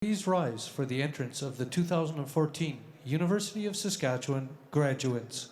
please rise for the entrance of the 2014 University of Saskatchewan graduates.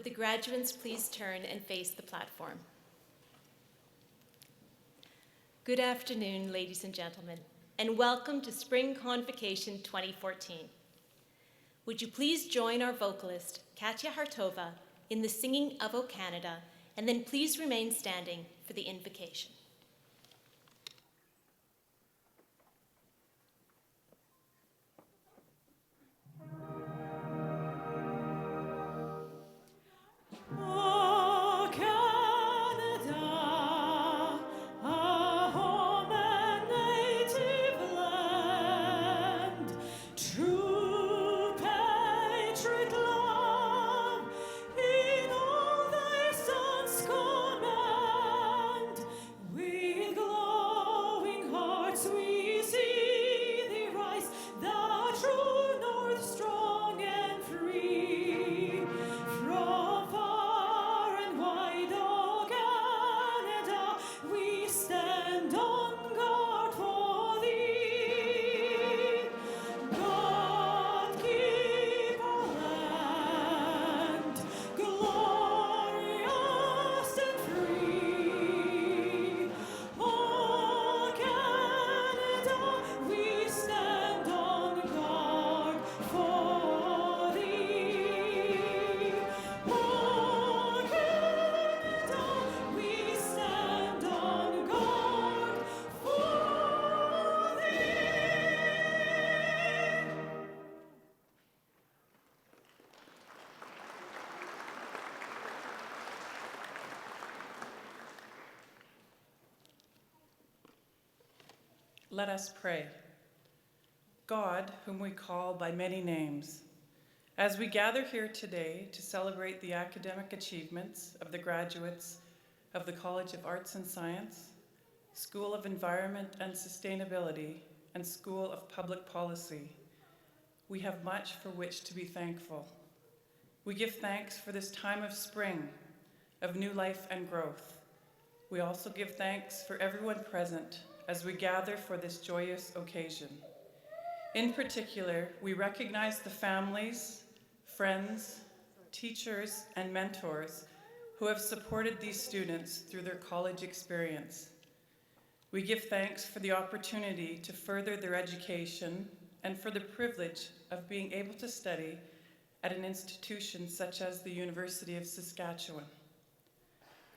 Would the graduates please turn and face the platform? Good afternoon, ladies and gentlemen, and welcome to Spring Convocation 2014. Would you please join our vocalist, Katya Hartova, in the singing of O Canada, and then please remain standing for the invocation. Let us pray. God, whom we call by many names, as we gather here today to celebrate the academic achievements of the graduates of the College of Arts and Science, School of Environment and Sustainability, and School of Public Policy, we have much for which to be thankful. We give thanks for this time of spring, of new life and growth. We also give thanks for everyone present as we gather for this joyous occasion. In particular, we recognize the families, friends, teachers, and mentors who have supported these students through their college experience. We give thanks for the opportunity to further their education and for the privilege of being able to study at an institution such as the University of Saskatchewan.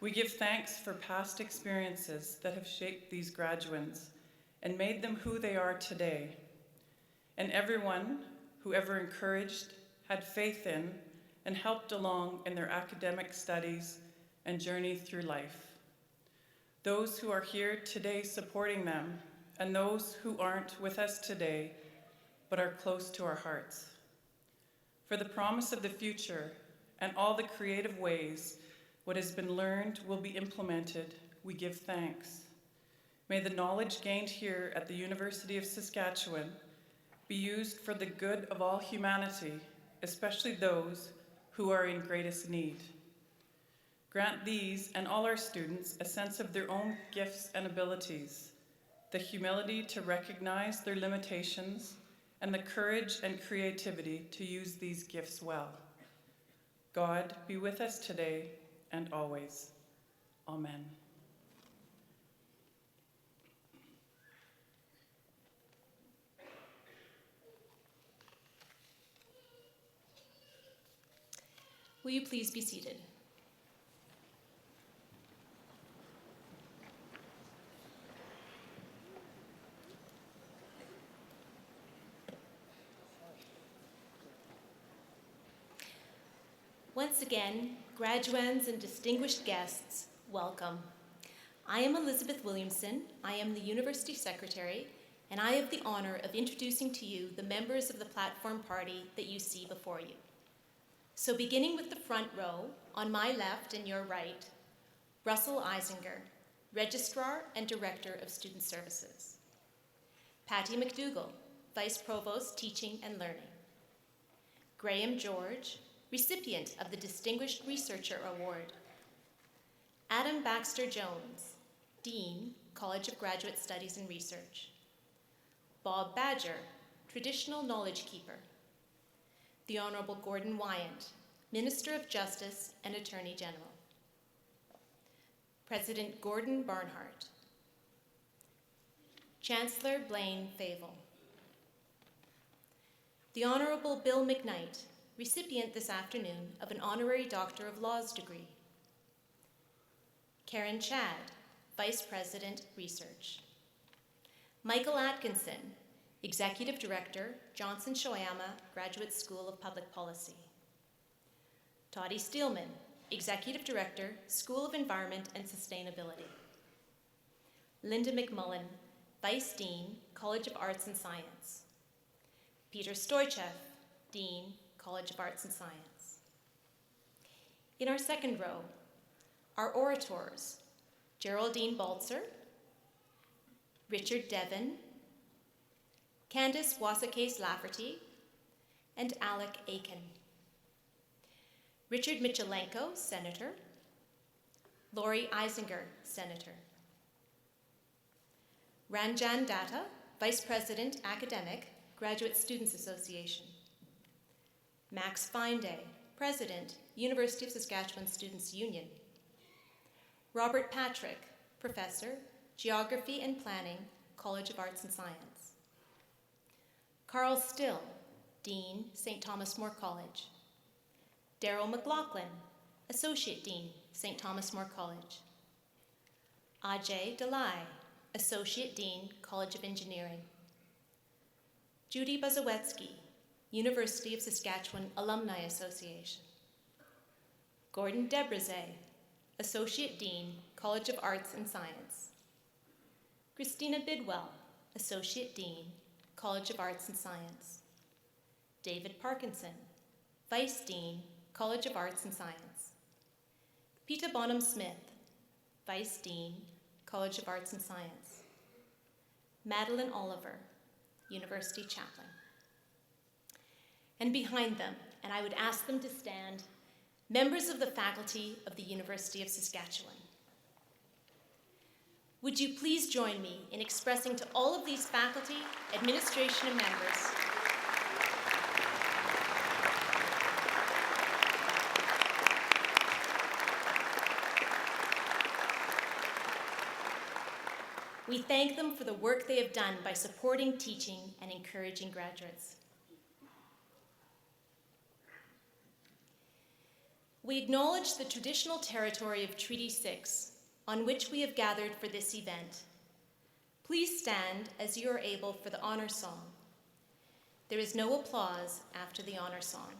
We give thanks for past experiences that have shaped these graduates and made them who they are today, and everyone who ever encouraged, had faith in, and helped along in their academic studies and journey through life. Those who are here today supporting them, and those who aren't with us today, but are close to our hearts. For the promise of the future and all the creative ways what has been learned will be implemented, we give thanks. May the knowledge gained here at the University of Saskatchewan be used for the good of all humanity, especially those who are in greatest need. Grant these and all our students a sense of their own gifts and abilities, the humility to recognize their limitations, and the courage and creativity to use these gifts well. God, be with us today and always. Amen. Will you please be seated? Once again, graduands and distinguished guests, welcome. I am Elizabeth Williamson. I am the University Secretary, and I have the honor of introducing to you the members of the platform party that you see before you. So beginning with the front row, on my left and your right, Russell Eisinger, Registrar and Director of Student Services. Patty McDougall, Vice Provost, Teaching and Learning. Graham George, recipient of the Distinguished Researcher Award. Adam Baxter Jones, Dean, College of Graduate Studies and Research. Bob Badger, Traditional Knowledge Keeper. The Honorable Gordon Wyant, Minister of Justice and Attorney General. President Gordon Barnhart. Chancellor Blaine Fable. The Honourable Bill McKnight, recipient this afternoon of an Honorary Doctor of Laws degree. Karen Chad, Vice President, Research. Michael Atkinson, Executive Director, Johnson Shoyama Graduate School of Public Policy. Toddy Steelman, Executive Director, School of Environment and Sustainability. Linda McMullen, Vice Dean, College of Arts and Science. Peter Stoichev, Dean, College of Arts and Science. In our second row, our orators, Geraldine Baltzer, Richard Devon, Candace Wasakase Lafferty, and Alec Aiken. Richard Michelenko, Senator. Laurie Eisinger, Senator. Ranjan Datta, Vice President, Academic, Graduate Students Association. Max Finday, President, University of Saskatchewan Students' Union. Robert Patrick, Professor, Geography and Planning, College of Arts and Science. Carl Still, Dean, St. Thomas More College. Darryl McLaughlin, Associate Dean, St. Thomas More College. Ajay Dalai, Associate Dean, College of Engineering. Judy Bazowetsky, University of Saskatchewan Alumni Association. Gordon Debrazay, Associate Dean, College of Arts and Science. Christina Bidwell, Associate Dean, College of Arts and Science. David Parkinson, Vice Dean, College of Arts and Science. Peter Bonham Smith, Vice Dean, College of Arts and Science. Madeline Oliver, University Chaplain. And behind them, and I would ask them to stand, members of the faculty of the University of Saskatchewan. Would you please join me in expressing to all of these faculty, administration, and members we thank them for the work they have done by supporting teaching and encouraging graduates. We acknowledge the traditional territory of Treaty 6, on which we have gathered for this event. Please stand as you are able for the honor song. There is no applause after the honor song.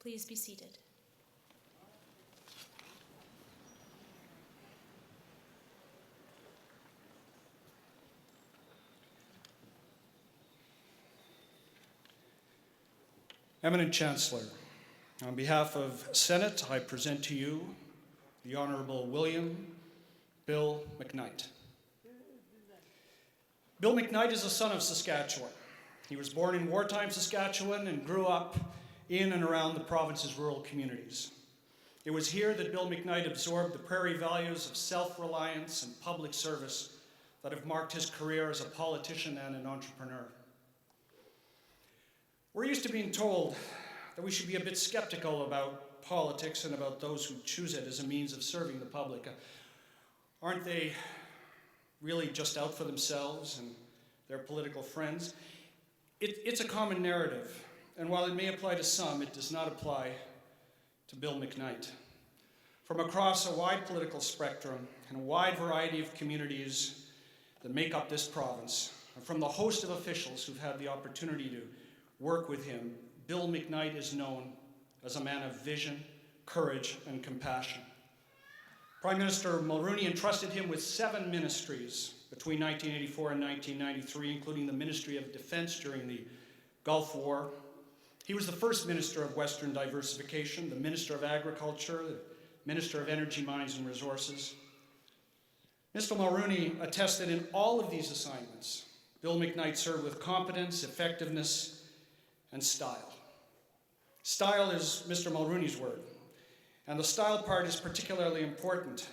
Please be seated. Eminent Chancellor, on behalf of Senate, I present to you the Honorable William Bill McKnight. Bill McKnight is a son of Saskatchewan. He was born in wartime Saskatchewan and grew up in and around the province's rural communities. It was here that Bill McKnight absorbed the prairie values of self-reliance and public service that have marked his career as a politician and an entrepreneur. We're used to being told that we should be a bit skeptical about politics and about those who choose it as a means of serving the public. Aren't they really just out for themselves and their political friends? It's a common narrative, and while it may apply to some, it does not apply to Bill McKnight. From across a wide political spectrum and a wide variety of communities that make up this province, and from the host of officials who've had the opportunity to work with him, Bill McKnight is known as a man of vision, courage, and compassion. Prime Minister Mulroney entrusted him with 7 ministries between 1984 and 1993, including the Ministry of Defense during the Gulf War. He was the first Minister of Western Diversification, the Minister of Agriculture, the Minister of Energy, Mines and Resources. Mr. Mulroney attested in all of these assignments, Bill McKnight served with competence, effectiveness, and style. Style is Mr. Mulroney's word, and the style part is particularly important.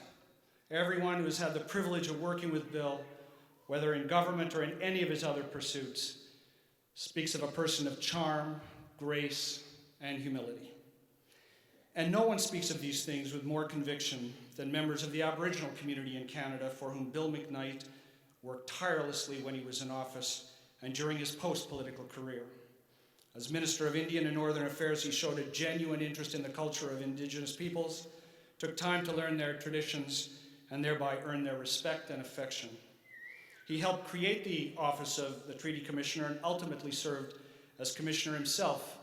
Everyone who has had the privilege of working with Bill, whether in government or in any of his other pursuits, speaks of a person of charm, grace, and humility. And no one speaks of these things with more conviction than members of the Aboriginal community in Canada, for whom Bill McKnight worked tirelessly when he was in office and during his post-political career. As Minister of Indian and Northern Affairs, he showed a genuine interest in the culture of Indigenous peoples, took time to learn their traditions, and thereby earn their respect and affection. He helped create the office of the Treaty Commissioner and ultimately served as Commissioner himself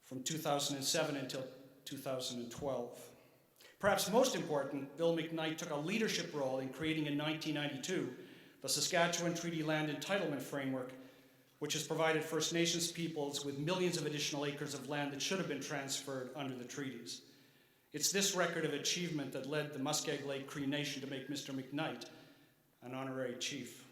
from 2007 until 2012. Perhaps most important, Bill McKnight took a leadership role in creating in 1992 the Saskatchewan Treaty Land Entitlement Framework, which has provided First Nations peoples with millions of additional acres of land that should have been transferred under the treaties. It's this record of achievement that led the Muskeg Lake Cree Nation to make Mr. McKnight an honorary chief.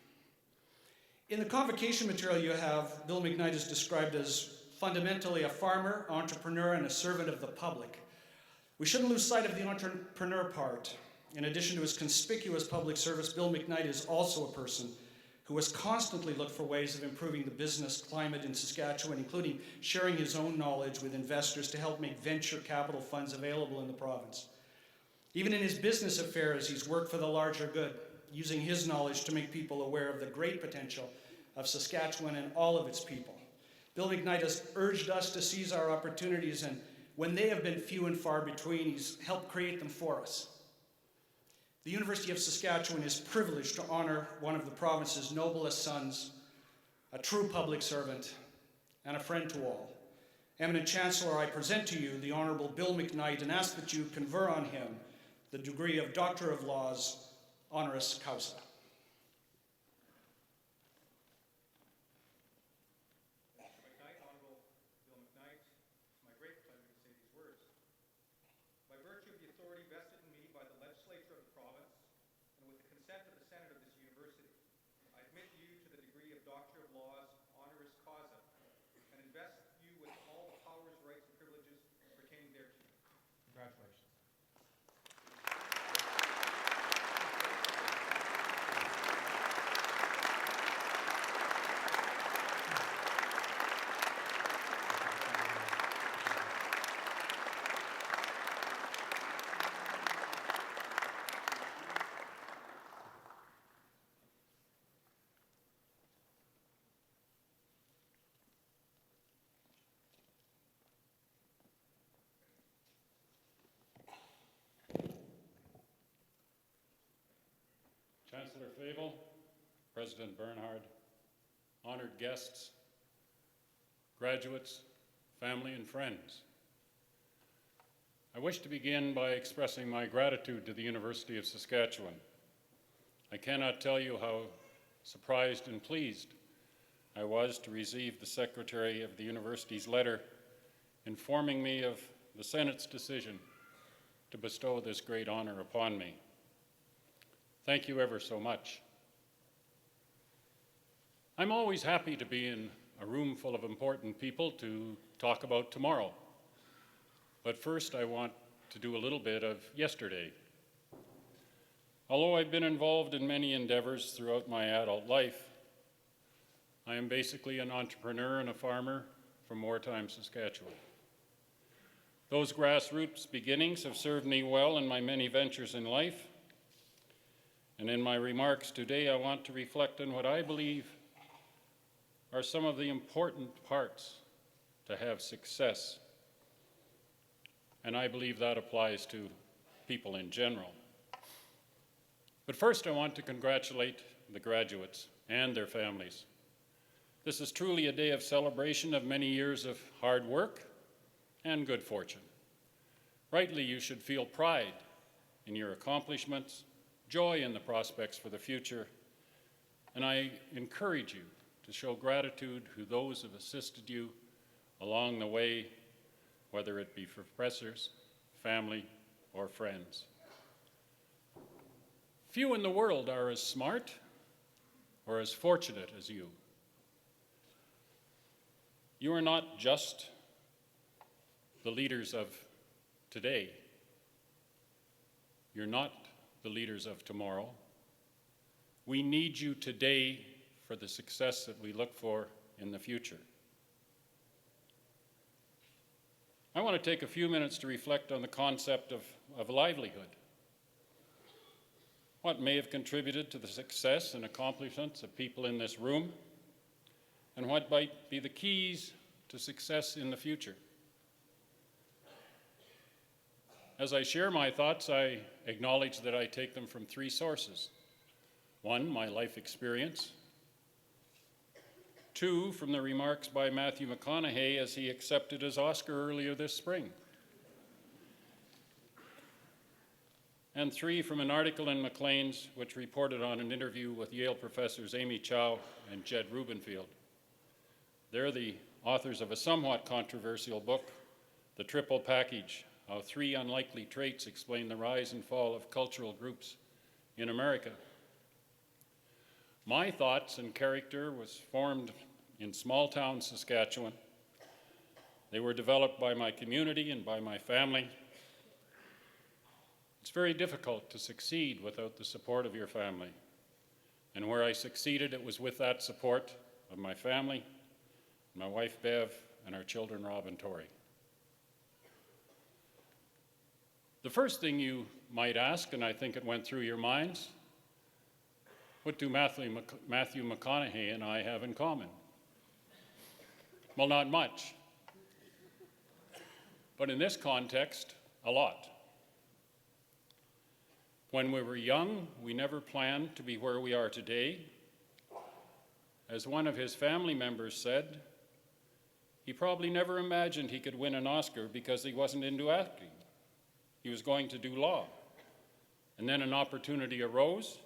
In the convocation material you have, Bill McKnight is described as fundamentally a farmer, entrepreneur, and a servant of the public. We shouldn't lose sight of the entrepreneur part. In addition to his conspicuous public service, Bill McKnight is also a person who has constantly looked for ways of improving the business climate in Saskatchewan, including sharing his own knowledge with investors to help make venture capital funds available in the province. Even in his business affairs, he's worked for the larger good, using his knowledge to make people aware of the great potential of Saskatchewan and all of its people. Bill McKnight has urged us to seize our opportunities, and when they have been few and far between, he's helped create them for us. The University of Saskatchewan is privileged to honor one of the province's noblest sons, a true public servant, and a friend to all. Eminent Chancellor, I present to you the Honourable Bill McKnight and ask that you confer on him the degree of Doctor of Laws, honoris causa. Chancellor Fable, President Bernhard, honored guests, graduates, family and friends, I wish to begin by expressing my gratitude to the University of Saskatchewan. I cannot tell you how surprised and pleased I was to receive the Secretary of the University's letter informing me of the Senate's decision to bestow this great honor upon me. Thank you ever so much. I'm always happy to be in a room full of important people to talk about tomorrow. But first, I want to do a little bit of yesterday. Although I've been involved in many endeavors throughout my adult life, I am basically an entrepreneur and a farmer from wartime Saskatchewan. Those grassroots beginnings have served me well in my many ventures in life, and in my remarks today, I want to reflect on what I believe are some of the important parts to have success. And I believe that applies to people in general. But first, I want to congratulate the graduates and their families. This is truly a day of celebration of many years of hard work and good fortune. Rightly, you should feel pride in your accomplishments, joy in the prospects for the future, and I encourage you to show gratitude to those who have assisted you along the way, whether it be professors, family, or friends. Few in the world are as smart or as fortunate as you. You are not just the leaders of today. You're not the leaders of tomorrow. We need you today for the success that we look for in the future. I want to take a few minutes to reflect on the concept of livelihood. What may have contributed to the success and accomplishments of people in this room, and what might be the keys to success in the future. As I share my thoughts, I acknowledge that I take them from three sources. One, my life experience. Two, from the remarks by Matthew McConaughey as he accepted his Oscar earlier this spring. And three, from an article in Maclean's which reported on an interview with Yale professors Amy Chow and Jed Rubenfield. They're the authors of a somewhat controversial book, The Triple Package: How Three Unlikely Traits Explain the Rise and Fall of Cultural Groups in America. My thoughts and character was formed in small-town Saskatchewan. They were developed by my community and by my family. It's very difficult to succeed without the support of your family. And where I succeeded, it was with that support of my family, my wife Bev, and our children Rob and Tori. The first thing you might ask, and I think it went through your minds, what do Matthew McConaughey and I have in common? Well, not much. But in this context, a lot. When we were young, we never planned to be where we are today. As one of his family members said, he probably never imagined he could win an Oscar because he wasn't into acting. He was going to do law. And then an opportunity arose,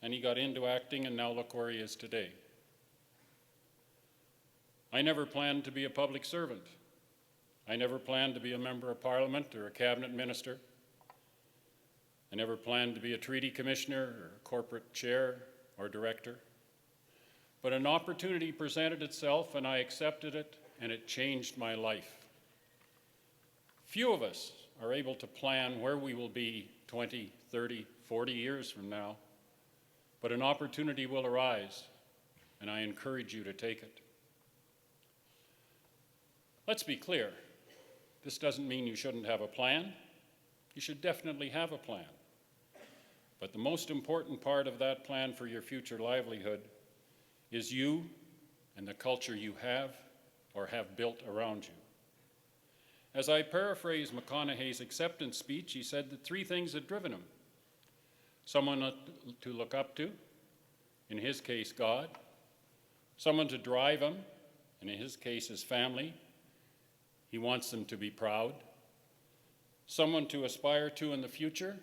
and he got into acting, and now look where he is today. I never planned to be a public servant. I never planned to be a member of parliament or a cabinet minister. I never planned to be a treaty commissioner or a corporate chair or director. But an opportunity presented itself, and I accepted it, and it changed my life. Few of us are able to plan where we will be 20, 30, 40 years from now, but an opportunity will arise, and I encourage you to take it. Let's be clear. This doesn't mean you shouldn't have a plan. You should definitely have a plan. But the most important part of that plan for your future livelihood is you and the culture you have or have built around you. As I paraphrase McConaughey's acceptance speech, he said that three things had driven him: someone to look up to, in his case, God; someone to drive him, and in his case, his family. He wants them to be proud. someone to aspire to in the future,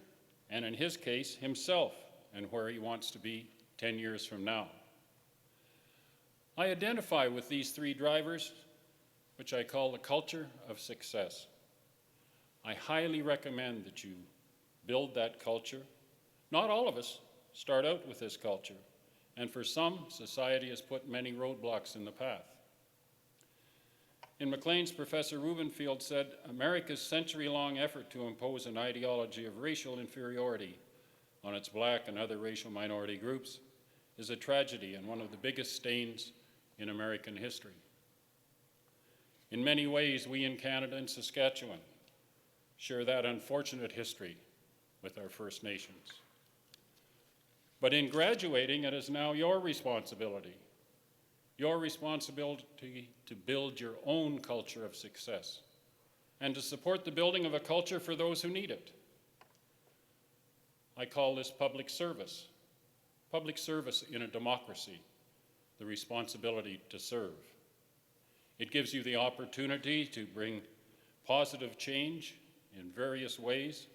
and in his case, himself and where he wants to be 10 years from now. I identify with these three drivers, which I call the culture of success. I highly recommend that you build that culture. Not all of us start out with this culture, and for some, society has put many roadblocks in the path. In Maclean's, Professor Rubenfield said, America's century-long effort to impose an ideology of racial inferiority on its black and other racial minority groups is a tragedy and one of the biggest stains in American history. In many ways, we in Canada and Saskatchewan share that unfortunate history with our First Nations. But in graduating, it is now your responsibility to build your own culture of success and to support the building of a culture for those who need it. I call this public service in a democracy, the responsibility to serve. It gives you the opportunity to bring positive change in various ways.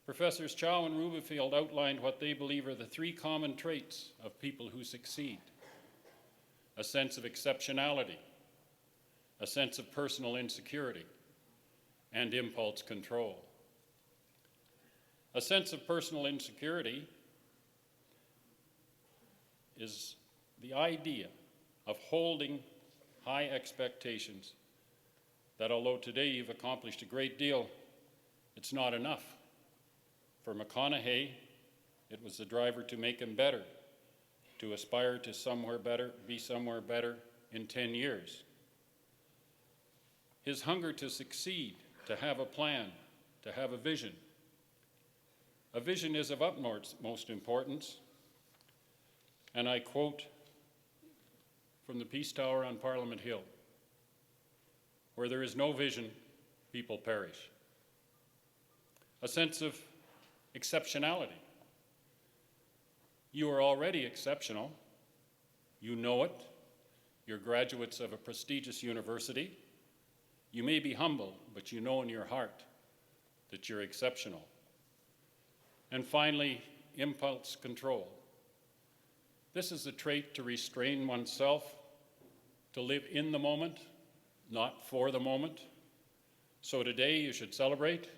Professors Chow and Rubenfield outlined what they believe are the three common traits of people who succeed: a sense of exceptionality, a sense of personal insecurity, and impulse control. A sense of personal insecurity is the idea of holding high expectations that although today you've accomplished a great deal, it's not enough. For McConaughey, it was the driver to make him better, to aspire to somewhere better, be somewhere better in 10 years. His hunger to succeed, to have a plan, to have a vision. A vision is of utmost importance, and I quote from the Peace Tower on Parliament Hill, "Where there is no vision, people perish." A sense of exceptionality. You are already exceptional. You know it. You're graduates of a prestigious university. You may be humble, but you know in your heart that you're exceptional. And finally, impulse control. This is a trait to restrain oneself, to live in the moment, not for the moment. So today you should celebrate,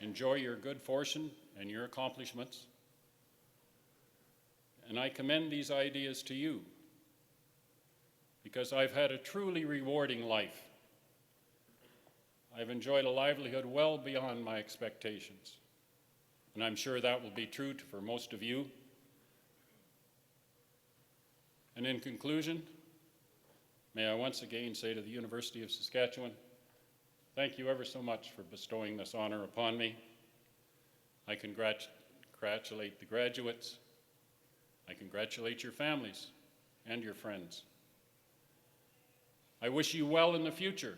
enjoy your good fortune and your accomplishments. And I commend these ideas to you because I've had a truly rewarding life. I've enjoyed a livelihood well beyond my expectations. And I'm sure that will be true for most of you. And in conclusion, may I once again say to the University of Saskatchewan, thank you ever so much for bestowing this honor upon me. I congratulate the graduates. I congratulate your families and your friends. I wish you well in the future,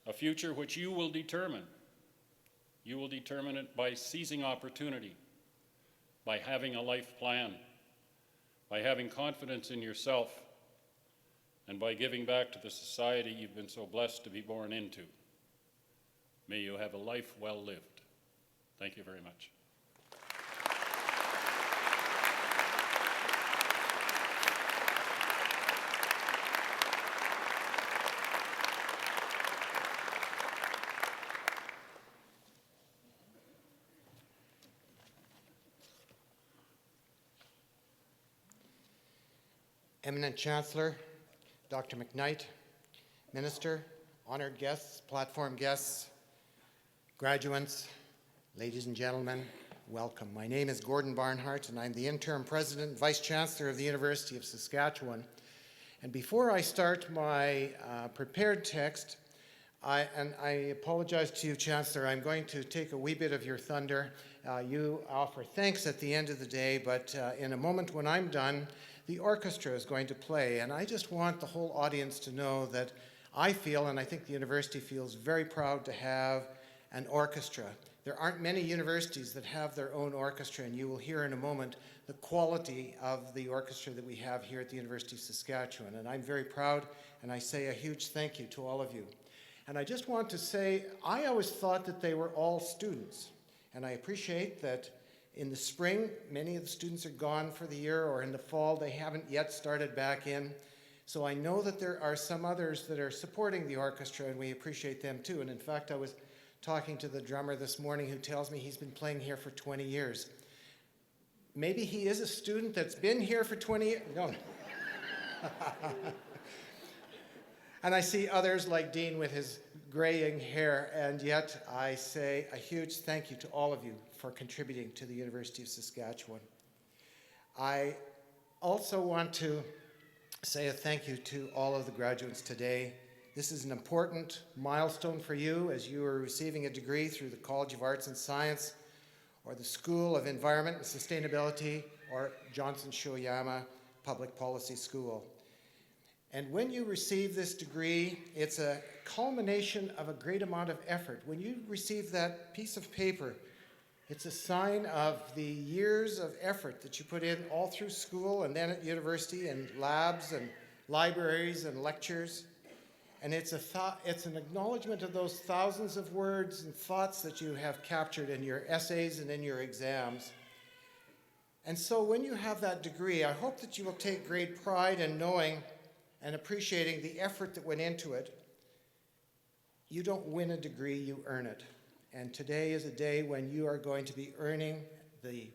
a future which you will determine. You will determine it by seizing opportunity, by having a life plan, by having confidence in yourself, and by giving back to the society you've been so blessed to be born into. May you have a life well lived. Thank you very much. Eminent Chancellor, Dr. McKnight, Minister, honored guests, platform guests, graduates, ladies and gentlemen, welcome. My name is Gordon Barnhart, and I'm the Interim President and Vice Chancellor of the University of Saskatchewan. And before I start my prepared text, I apologize to you, Chancellor, I'm going to take a wee bit of your thunder. You offer thanks at the end of the day, but in a moment when I'm done, the orchestra is going to play, and I just want the whole audience to know that I feel, and I think the university feels, very proud to have an orchestra. There aren't many universities that have their own orchestra, and you will hear in a moment the quality of the orchestra that we have here at the University of Saskatchewan, and I'm very proud, and I say a huge thank you to all of you. And I just want to say, I always thought that they were all students. And I appreciate that in the spring, many of the students are gone for the year, or in the fall, they haven't yet started back in. So I know that there are some others that are supporting the orchestra, and we appreciate them too. And in fact, I was talking to the drummer this morning who tells me he's been playing here for 20 years. Maybe he is a student that's been here for 20 years. No. And I see others like Dean with his graying hair, and yet I say a huge thank you to all of you for contributing to the University of Saskatchewan. I also want to say a thank you to all of the graduates today. This is an important milestone for you as you are receiving a degree through the College of Arts and Science, or the School of Environment and Sustainability, or Johnson Shoyama Public Policy School. And when you receive this degree, it's a culmination of a great amount of effort. When you receive that piece of paper, it's a sign of the years of effort that you put in all through school and then at university and labs and libraries and lectures. And it's an acknowledgement of those thousands of words and thoughts that you have captured in your essays and in your exams. And so when you have that degree, I hope that you will take great pride in knowing and appreciating the effort that went into it. You don't win a degree, you earn it. And today is a day when you are going to be earning the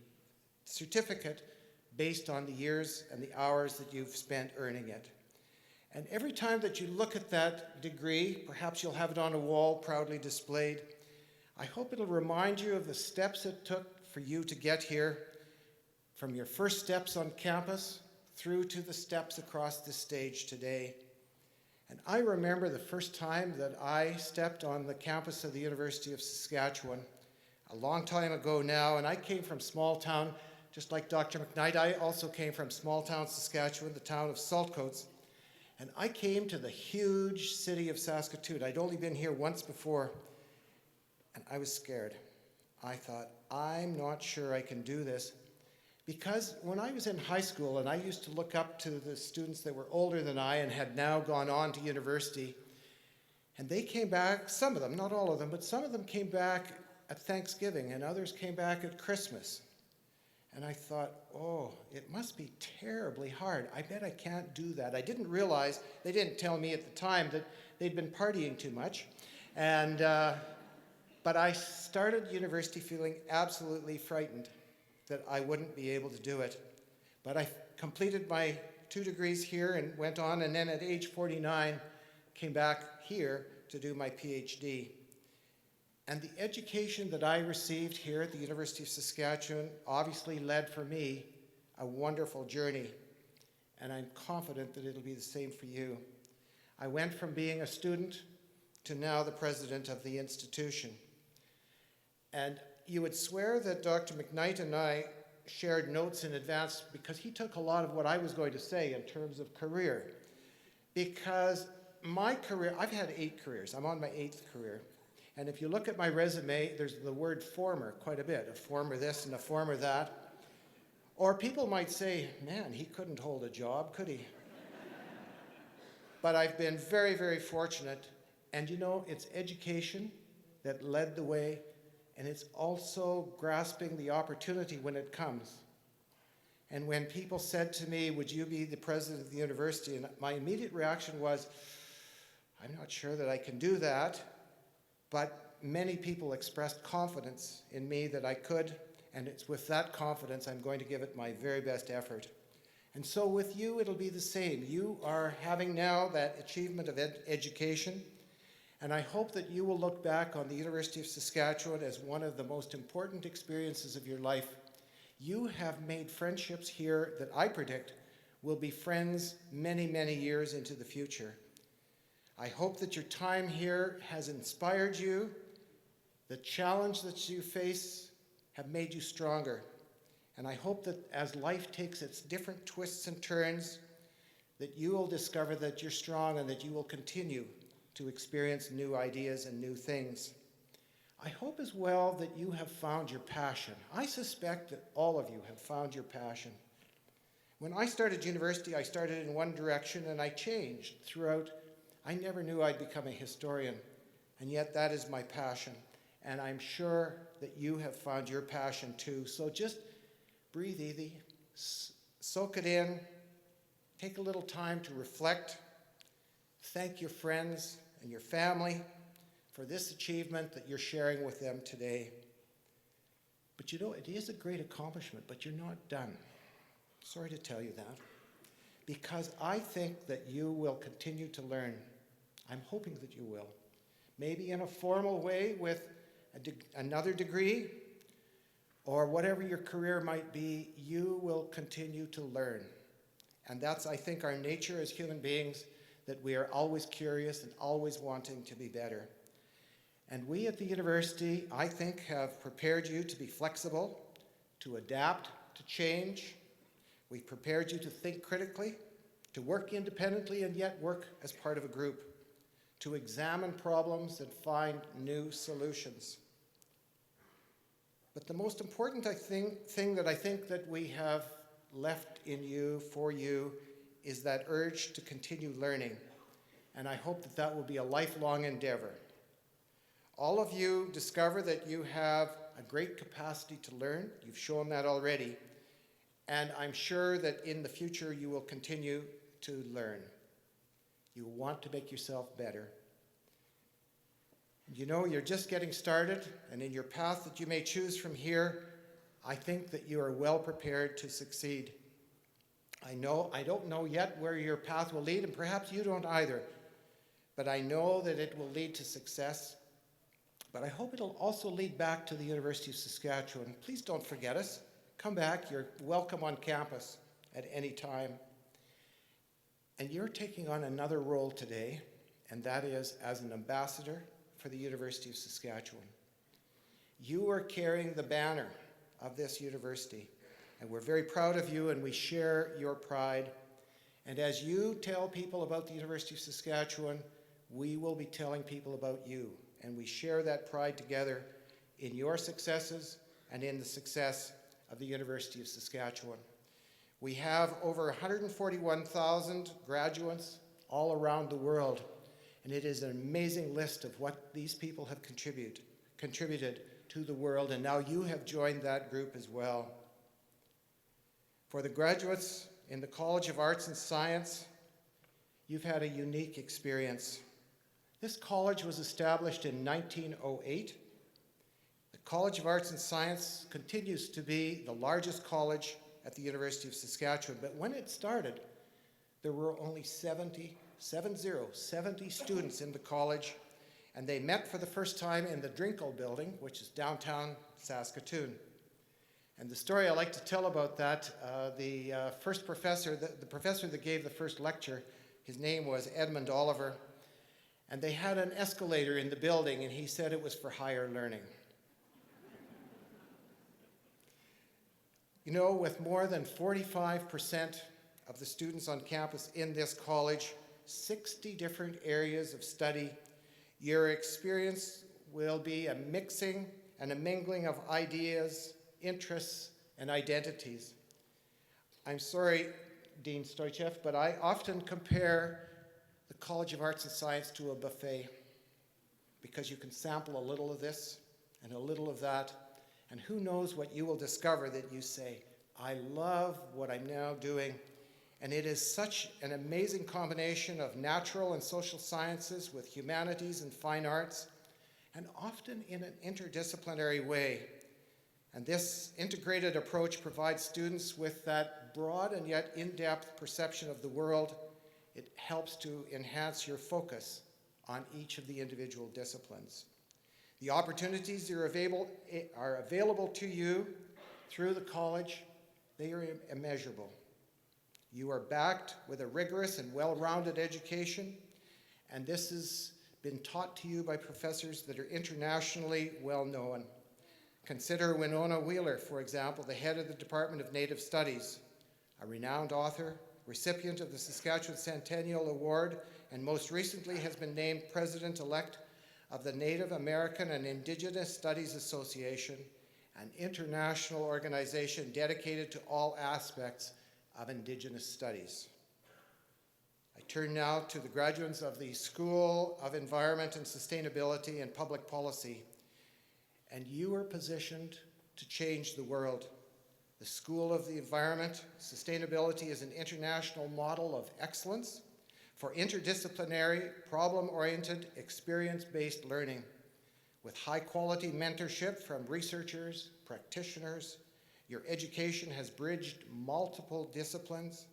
certificate based on the years and the hours that you've spent earning it. And every time that you look at that degree, perhaps you'll have it on a wall proudly displayed. I hope it'll remind you of the steps it took for you to get here, from your first steps on campus through to the steps across this stage today. And I remember the first time that I stepped on the campus of the University of Saskatchewan, a long time ago now, and I came from small town, just like Dr. McKnight. I also came from small town Saskatchewan, the town of Saltcoats, and I came to the huge city of Saskatoon. I'd only been here once before, and I was scared. I thought, I'm not sure I can do this. Because when I was in high school, and I used to look up to the students that were older than I and had now gone on to university, and they came back, some of them, not all of them, but some of them came back at Thanksgiving, and others came back at Christmas. And I thought, oh, it must be terribly hard. I bet I can't do that. I didn't realize, they didn't tell me at the time that they'd been partying too much. And, but I started university feeling absolutely frightened that I wouldn't be able to do it. But I completed my 2 degrees here and went on, and then at age 49, came back here to do my PhD. And the education that I received here at the University of Saskatchewan obviously led for me a wonderful journey, and I'm confident that it'll be the same for you. I went from being a student to now the president of the institution. And you would swear that Dr. McKnight and I shared notes in advance because he took a lot of what I was going to say in terms of career. Because my career, I've had 8 careers. I'm on my 8th career. And if you look at my resume, there's the word former quite a bit, a former this and a former that. Or people might say, man, he couldn't hold a job, could he? But I've been very, very fortunate. And you know, it's education that led the way. And it's also grasping the opportunity when it comes. And when people said to me, would you be the president of the university? And my immediate reaction was, I'm not sure that I can do that. But many people expressed confidence in me that I could. And it's with that confidence I'm going to give it my very best effort. And so with you, it'll be the same. You are having now that achievement of education. And I hope that you will look back on the University of Saskatchewan as one of the most important experiences of your life. You have made friendships here that I predict will be friends many, many years into the future. I hope that your time here has inspired you. The challenge that you face have made you stronger. And I hope that as life takes its different twists and turns, that you will discover that you're strong and that you will continue to experience new ideas and new things. I hope as well that you have found your passion. I suspect that all of you have found your passion. When I started university, I started in one direction and I changed throughout. I never knew I'd become a historian. And yet that is my passion. And I'm sure that you have found your passion too. So just breathe easy, soak it in, take a little time to reflect, thank your friends and your family for this achievement that you're sharing with them today. But you know, it is a great accomplishment, but you're not done. Sorry to tell you that. Because I think that you will continue to learn. I'm hoping that you will. Maybe in a formal way with another degree, or whatever your career might be, you will continue to learn. And that's, I think, our nature as human beings, that we are always curious and always wanting to be better. And we at the university, I think, have prepared you to be flexible, to adapt, to change. We've prepared you to think critically, to work independently and yet work as part of a group, to examine problems and find new solutions. But the most important thing that I think that we have left in you, for you, is that urge to continue learning. And I hope that that will be a lifelong endeavor. All of you discover that you have a great capacity to learn. You've shown that already. And I'm sure that in the future you will continue to learn. You want to make yourself better. You know, you're just getting started, and in your path that you may choose from here, I think that you are well prepared to succeed. I don't know yet where your path will lead, and perhaps you don't either, but I know that it will lead to success. But I hope it'll also lead back to the University of Saskatchewan. Please don't forget us. Come back. You're welcome on campus at any time. And you're taking on another role today, and that is as an ambassador for the University of Saskatchewan. You are carrying the banner of this university, and we're very proud of you, and we share your pride. And as you tell people about the University of Saskatchewan, we will be telling people about you, and we share that pride together in your successes and in the success of the University of Saskatchewan. We have over 141,000 graduates all around the world, and it is an amazing list of what these people have contributed to the world, and now you have joined that group as well. For the graduates in the College of Arts and Science, you've had a unique experience. This college was established in 1908. The College of Arts and Science continues to be the largest college at the University of Saskatchewan, but when it started, there were only 70 students in the college, and they met for the first time in the Drinkle building, which is downtown Saskatoon. And the story I like to tell about that, the professor that gave the first lecture, his name was Edmund Oliver, and they had an escalator in the building, and he said it was for higher learning. You know, with more than 45% of the students on campus in this college, 60 different areas of study, your experience will be a mixing and a mingling of ideas, interests, and identities. I'm sorry, Dean Stoichev, but I often compare the College of Arts and Science to a buffet, because you can sample a little of this and a little of that, and who knows what you will discover that you say, I love what I'm now doing. And it is such an amazing combination of natural and social sciences with humanities and fine arts, and often in an interdisciplinary way. And this integrated approach provides students with that broad and yet in-depth perception of the world. It helps to enhance your focus on each of the individual disciplines. The opportunities that are available to you through the college, they are immeasurable. You are backed with a rigorous and well-rounded education, and this has been taught to you by professors that are internationally well-known. Consider Winona Wheeler, for example, the head of the Department of Native Studies, a renowned author, recipient of the Saskatchewan Centennial Award, and most recently has been named President-elect of the Native American and Indigenous Studies Association, an international organization dedicated to all aspects of Indigenous studies. I turn now to the graduates of the School of Environment and Sustainability and Public Policy, and you are positioned to change the world. The School of the Environment Sustainability is an international model of excellence for interdisciplinary, problem-oriented, experience-based learning, with high-quality mentorship from researchers, practitioners. Your education has bridged multiple disciplines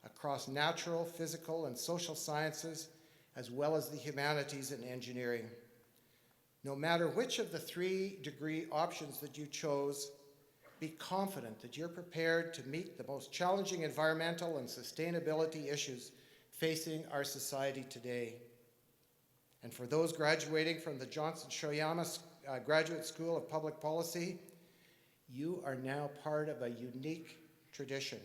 across natural, physical, and social sciences, as well as the humanities and engineering. No matter which of the 3 degree options that you chose, be confident that you're prepared to meet the most challenging environmental and sustainability issues facing our society today. And for those graduating from the Johnson Shoyama Graduate School of Public Policy, you are now part of a unique tradition.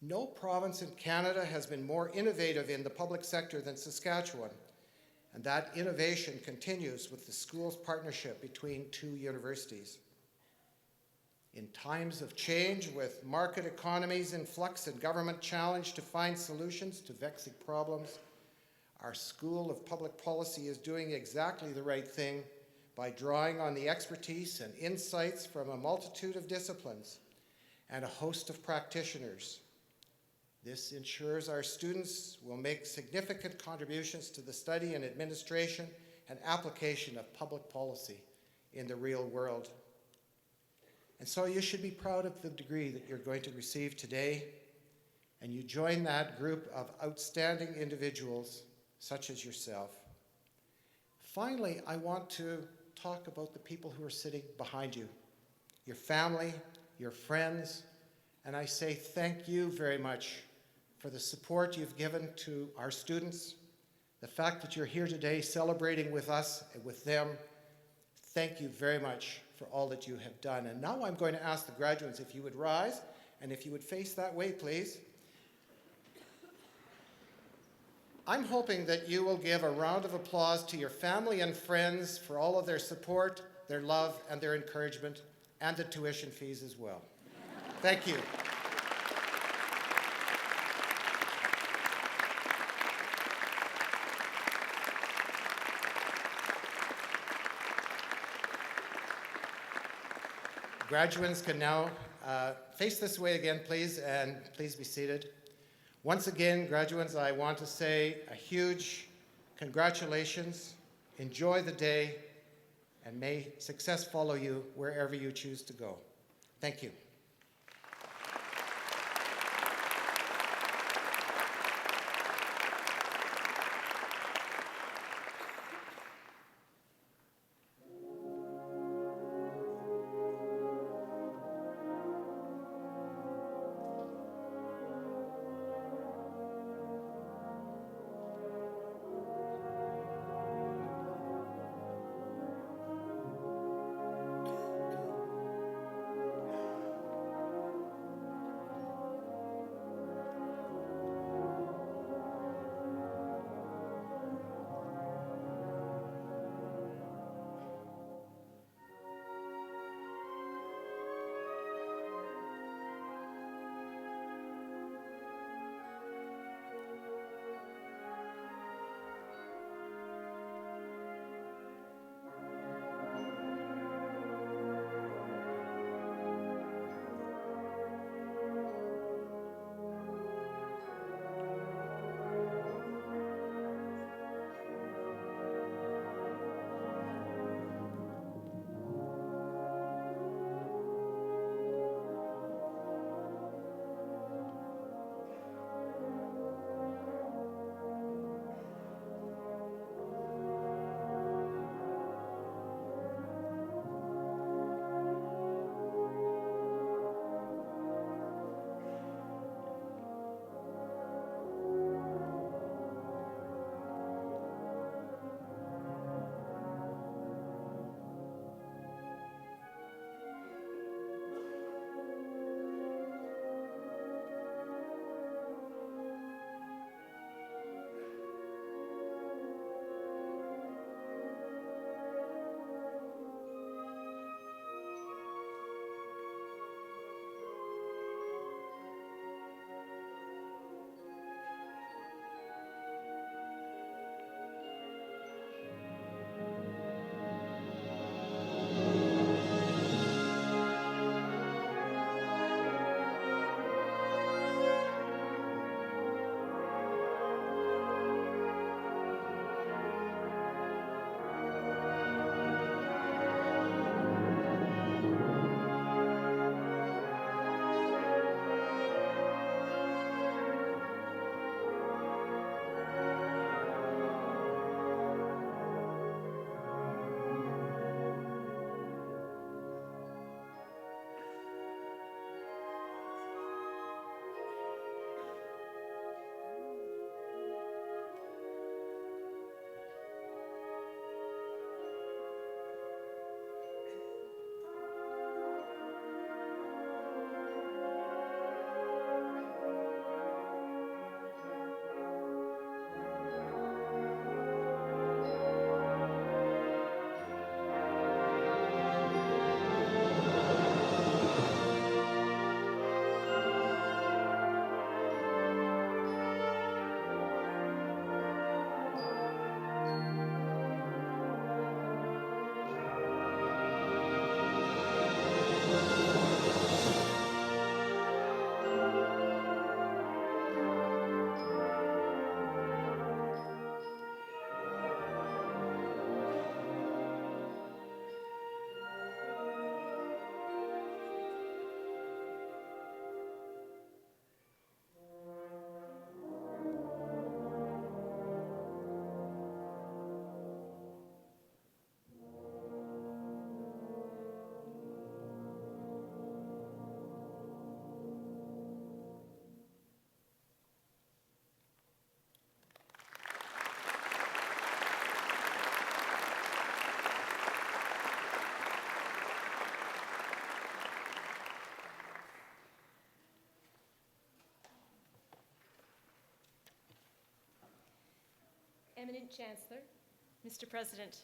No province in Canada has been more innovative in the public sector than Saskatchewan, and that innovation continues with the school's partnership between 2 universities. In times of change, with market economies in flux and government challenge to find solutions to vexing problems, our School of Public Policy is doing exactly the right thing by drawing on the expertise and insights from a multitude of disciplines and a host of practitioners. This ensures our students will make significant contributions to the study and administration and application of public policy in the real world. And so you should be proud of the degree that you're going to receive today, and you join that group of outstanding individuals such as yourself. Finally, I want to talk about the people who are sitting behind you, your family, your friends, and I say thank you very much for the support you've given to our students, the fact that you're here today celebrating with us and with them. Thank you very much for all that you have done. And now I'm going to ask the graduates if you would rise, and if you would face that way, please. I'm hoping that you will give a round of applause to your family and friends for all of their support, their love, and their encouragement, and the tuition fees as well. Thank you. Graduates can now face this way again, please, and please be seated. Once again, graduates, I want to say a huge congratulations. Enjoy the day, and may success follow you wherever you choose to go. Thank you. Eminent Chancellor, Mr. President,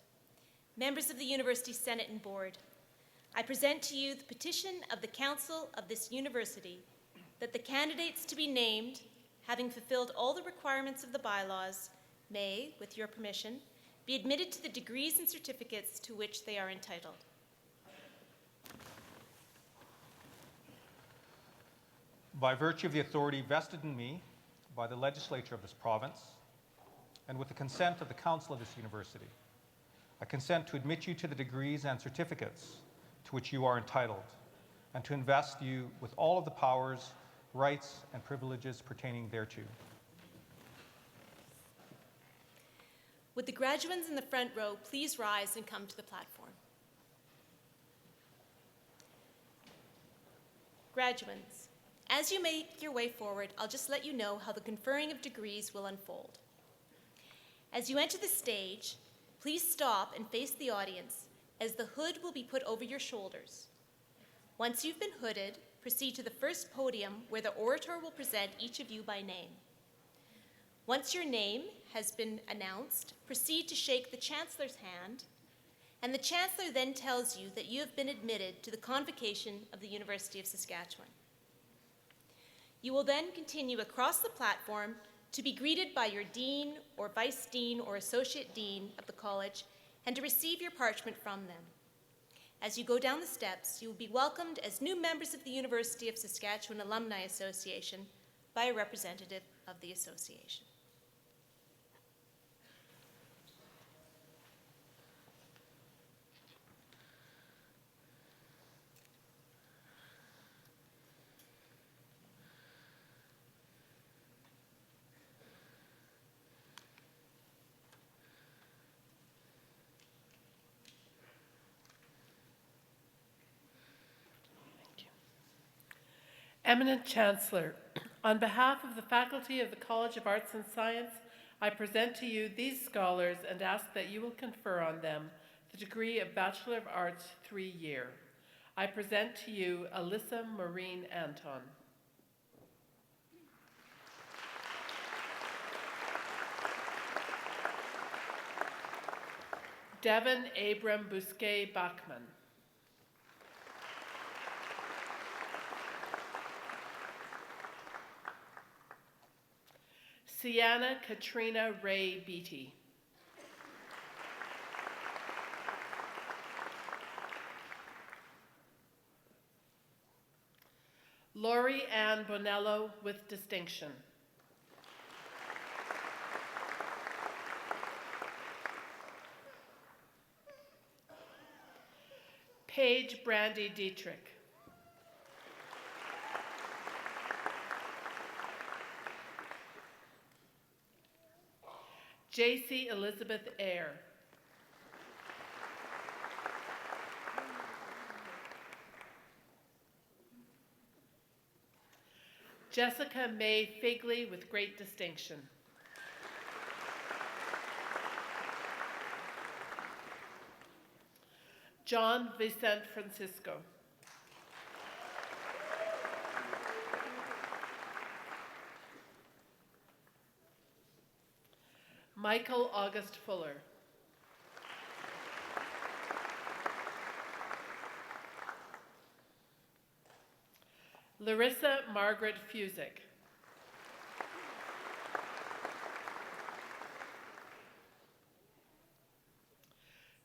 members of the University Senate and Board, I present to you the petition of the Council of this university that the candidates to be named, having fulfilled all the requirements of the bylaws, may, with your permission, be admitted to the degrees and certificates to which they are entitled. By virtue of the authority vested in me by the legislature of this province, and with the consent of the council of this university, I consent to admit you to the degrees and certificates to which you are entitled, and to invest you with all of the powers, rights, and privileges pertaining thereto. Would the graduands in the front row please rise and come to the platform? Graduands, as you make your way forward, I'll just let you know how the conferring of degrees will unfold. As you enter the stage, please stop and face the audience, as the hood will be put over your shoulders. Once you've been hooded, proceed to the first podium where the orator will present each of you by name. Once your name has been announced, proceed to shake the Chancellor's hand, and the Chancellor then tells you that you have been admitted to the Convocation of the University of Saskatchewan. You will then continue across the platform to be greeted by your Dean or Vice Dean or Associate Dean of the college, and to receive your parchment from them. As you go down the steps, you will be welcomed as new members of the University of Saskatchewan Alumni Association by a representative of the association. Eminent Chancellor, on behalf of the faculty of the College of Arts and Science, I present to you these scholars and ask that you will confer on them the degree of Bachelor of Arts 3-year. I present to you Alyssa Maureen Anton. Devin Abram Bousquet Bachman. Sienna Katrina Ray Beatty. Lori Ann Bonello with distinction. Paige Brandy Dietrich. J.C. Elizabeth Eyre. Jessica May Figley with great distinction. John Vicente Francisco. Michael August Fuller. Larissa Margaret Fusick.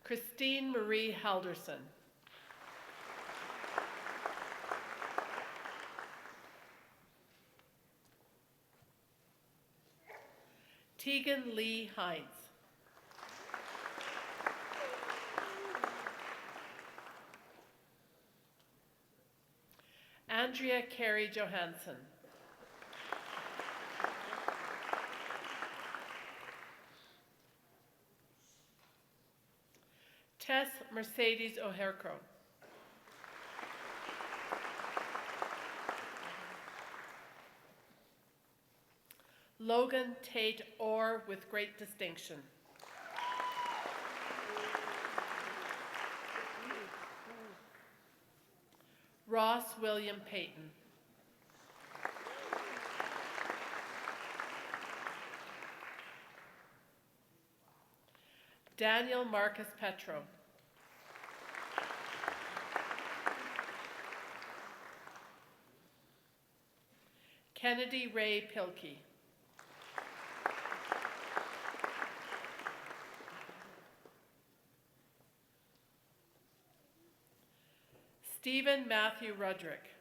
Christine Marie Halderson. Tegan Lee Hines. Andrea Carey Johansson. Tess Mercedes O'Hercrow. Logan Tate Orr with great distinction. Ross William Payton. Daniel Marcus Petro. Kennedy Ray Pilkey. Stephen Matthew Rudrick.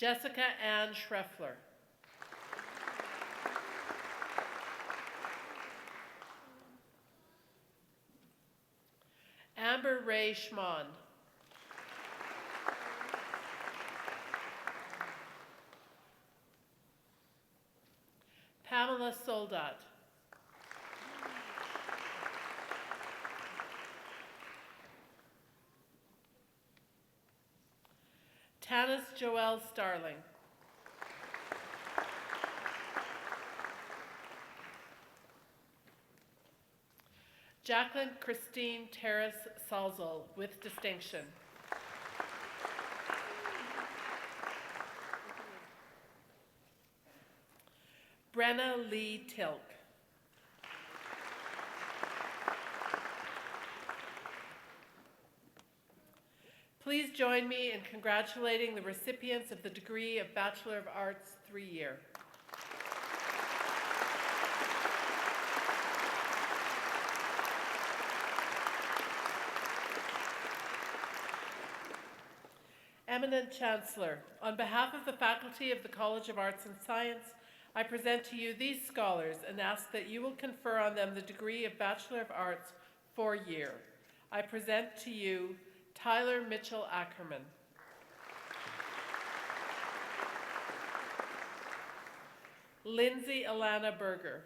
Jessica Ann Schreffler. Amber Ray Schmann. Pamela Soldat. Tanis Joelle Starling. Jacqueline Christine Terrace Salzal with distinction. Brenna Lee Tilk. Please join me in congratulating the recipients of the degree of Bachelor of Arts 3-year. Eminent Chancellor, on behalf of the faculty of the College of Arts and Science, I present to you these scholars and ask that you will confer on them the degree of Bachelor of Arts 4-year. I present to you Tyler Mitchell Ackerman. Lindsay Alana Berger.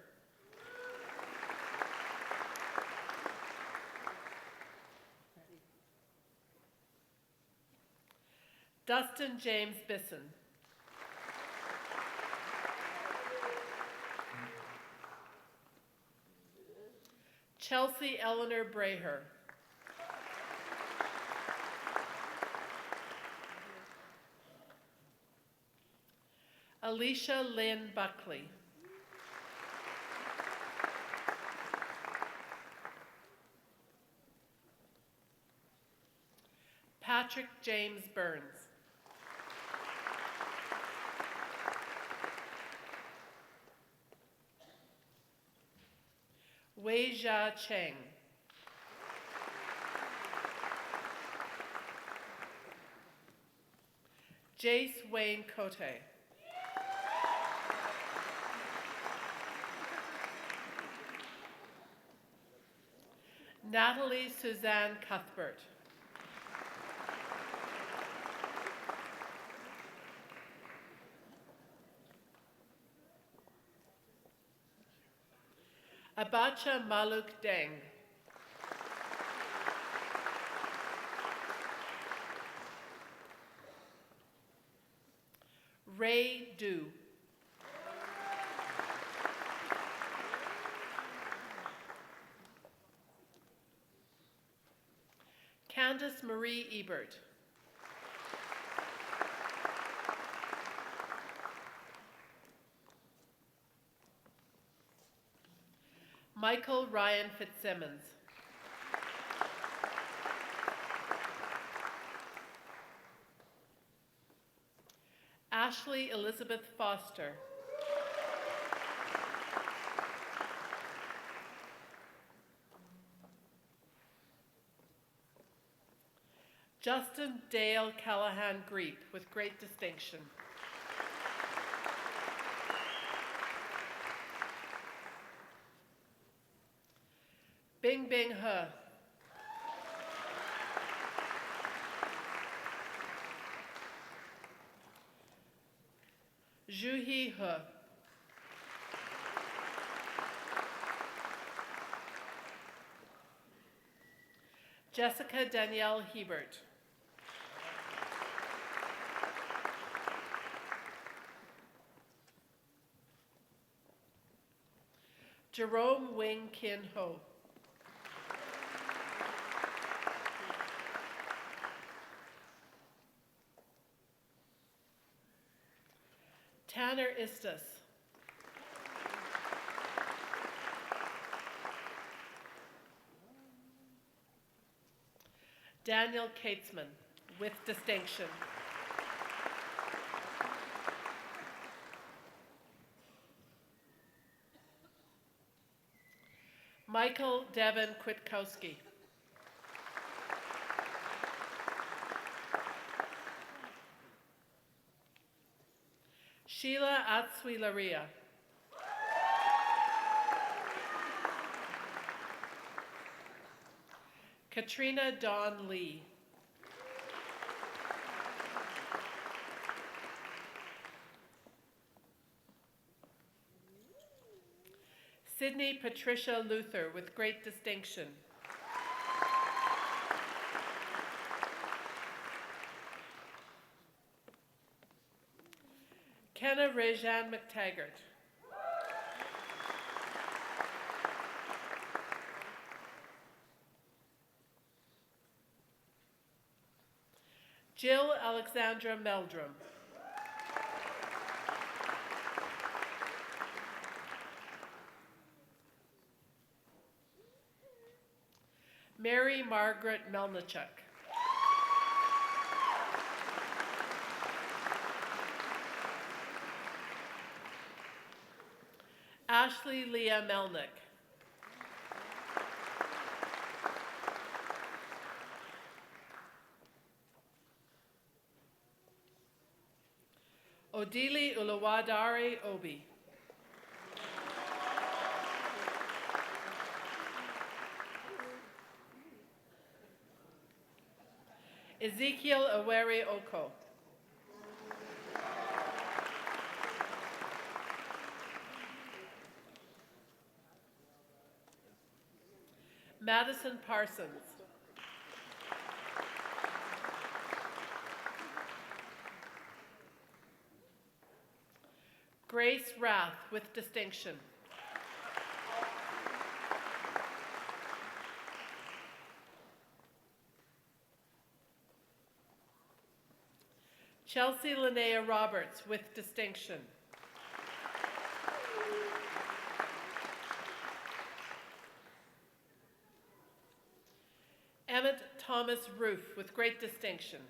Dustin James Bisson. Chelsea Eleanor Braher. Alicia Lynn Buckley. Patrick James Burns. Wei Jia Cheng. Jace Wayne Cote. Natalie Suzanne Cuthbert. Abacha Maluk Deng. Ray Du. Candace Marie Ebert. Michael Ryan Fitzsimmons. Ashley Elizabeth Foster. Justin Dale Callahan Greep with great distinction. Bing Bing He. Zhu He He. Jessica Danielle Hebert. Jerome Wing Kin Ho. Tanner Istis. Daniel Catesman, with distinction. Michael Devin Kwiatkowski. Sheila Atswilaria. Katrina Dawn Lee. Sydney Patricia Luther, with great distinction. Kenna Rejan McTaggart. Jill Alexandra Meldrum. Mary Margaret Melnichuk. Ashley Leah Melnick. Odili Uluwadari Obi. Ezekiel Aweri Oko. Madison Parsons. Grace Rath, with distinction. Chelsea Linnea Roberts, with distinction. Emmett Thomas Roof, with great distinction.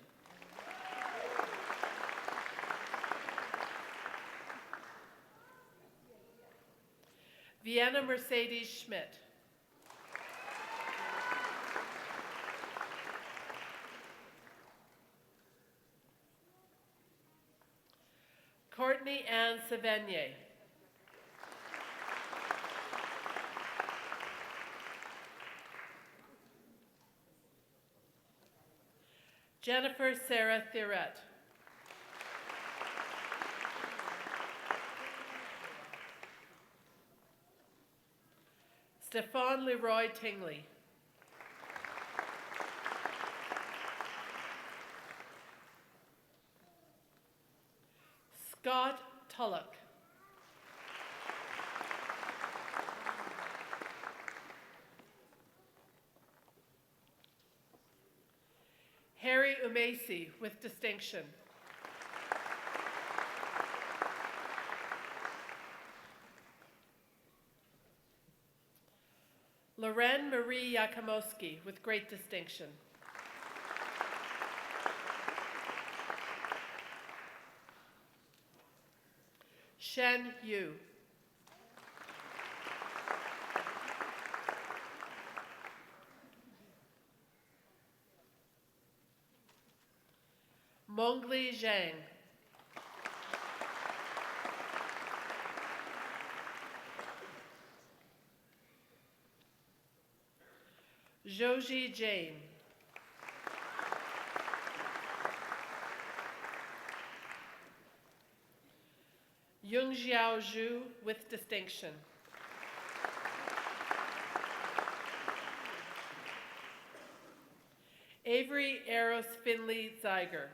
Vienna Mercedes Schmidt. Courtney Ann Sevigny. Jennifer Sarah Thirette. Stefan Leroy Tingley. Scott Tulloch. Harry Umesi, with distinction. Loren Marie Yakomowski, with great distinction. Shen Yu. Mongli Zhang. Joji Jain. Yungjiao Zhu, with distinction. Avery Eros Finley Zeiger.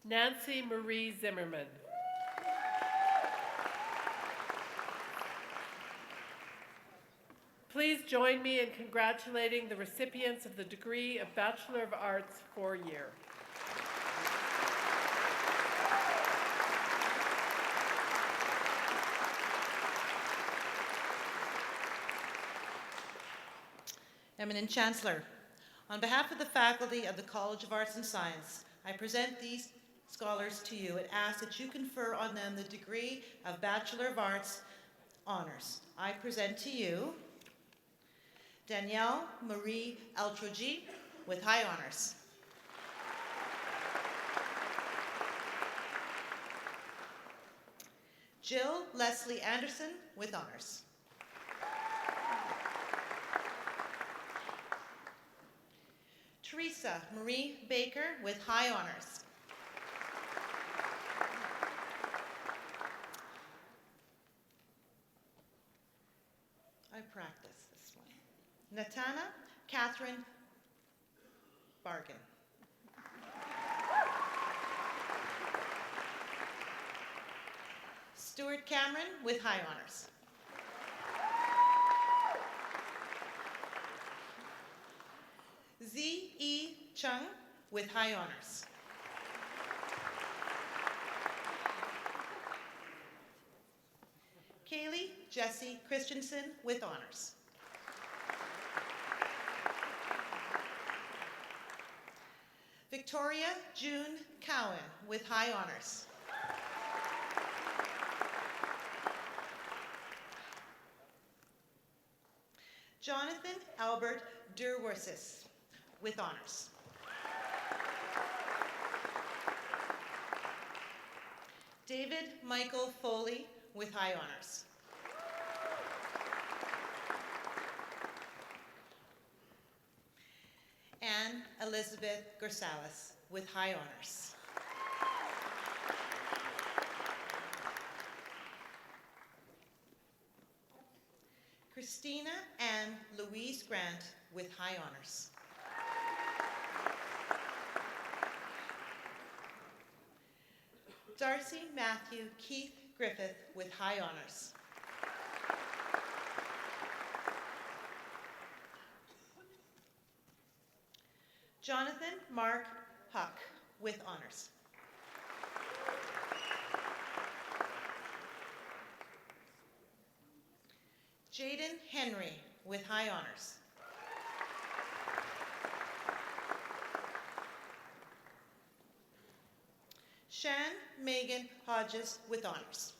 Nancy Marie Zimmerman. Please join me in congratulating the recipients of the degree of Bachelor of Arts 4-year. Eminent Chancellor, on behalf of the faculty of the College of Arts and Science, I present these scholars to you and ask that you confer on them the degree of Bachelor of Arts honors. I present to you Danielle Marie Eltroji with high honors. Jill Leslie Anderson with honors. Teresa Marie Baker with high honors. I practice this one. Natana Catherine Bargan. Stuart Cameron with high honors. Z.E. Chung with high honors. Kaylee Jesse Christensen with honors. Victoria June Cowan with high honors. Jonathan Albert Derwersis with honors. David Michael Foley with high honors. Anne Elizabeth Garsalis with high honors. Christina Ann Louise Grant with high honors. Darcy Matthew Keith Griffith with high honors. Jonathan Mark Huck with honors. Jaden Henry with high honors. Shan Megan Hodges with honors.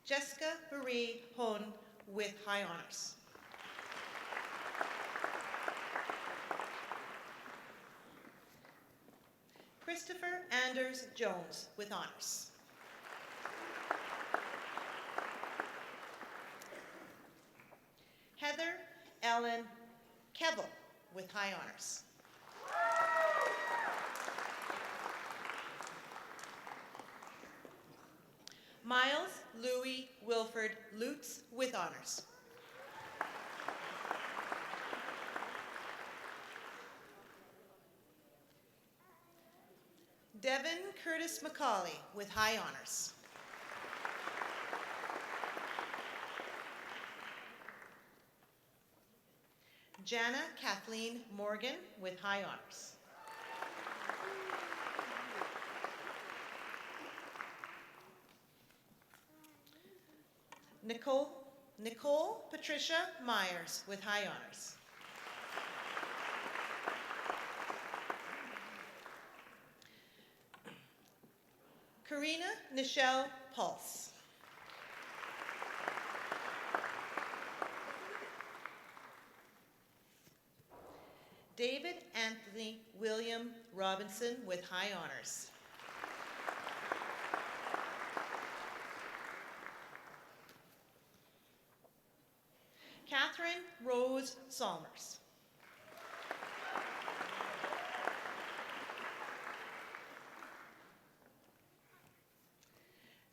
Jessica Marie Hone with high honors. Christopher Anders Jones with honors. Heather Ellen Kevel with high honors. Miles Louis Wilford Lutz with honors. Devin Curtis McCauley with high honors. Jana Kathleen Morgan with high honors. Nicole Patricia Myers with high honors. Karina Nichelle Pulse. David Anthony William Robinson with high honors. Catherine Rose Salmers.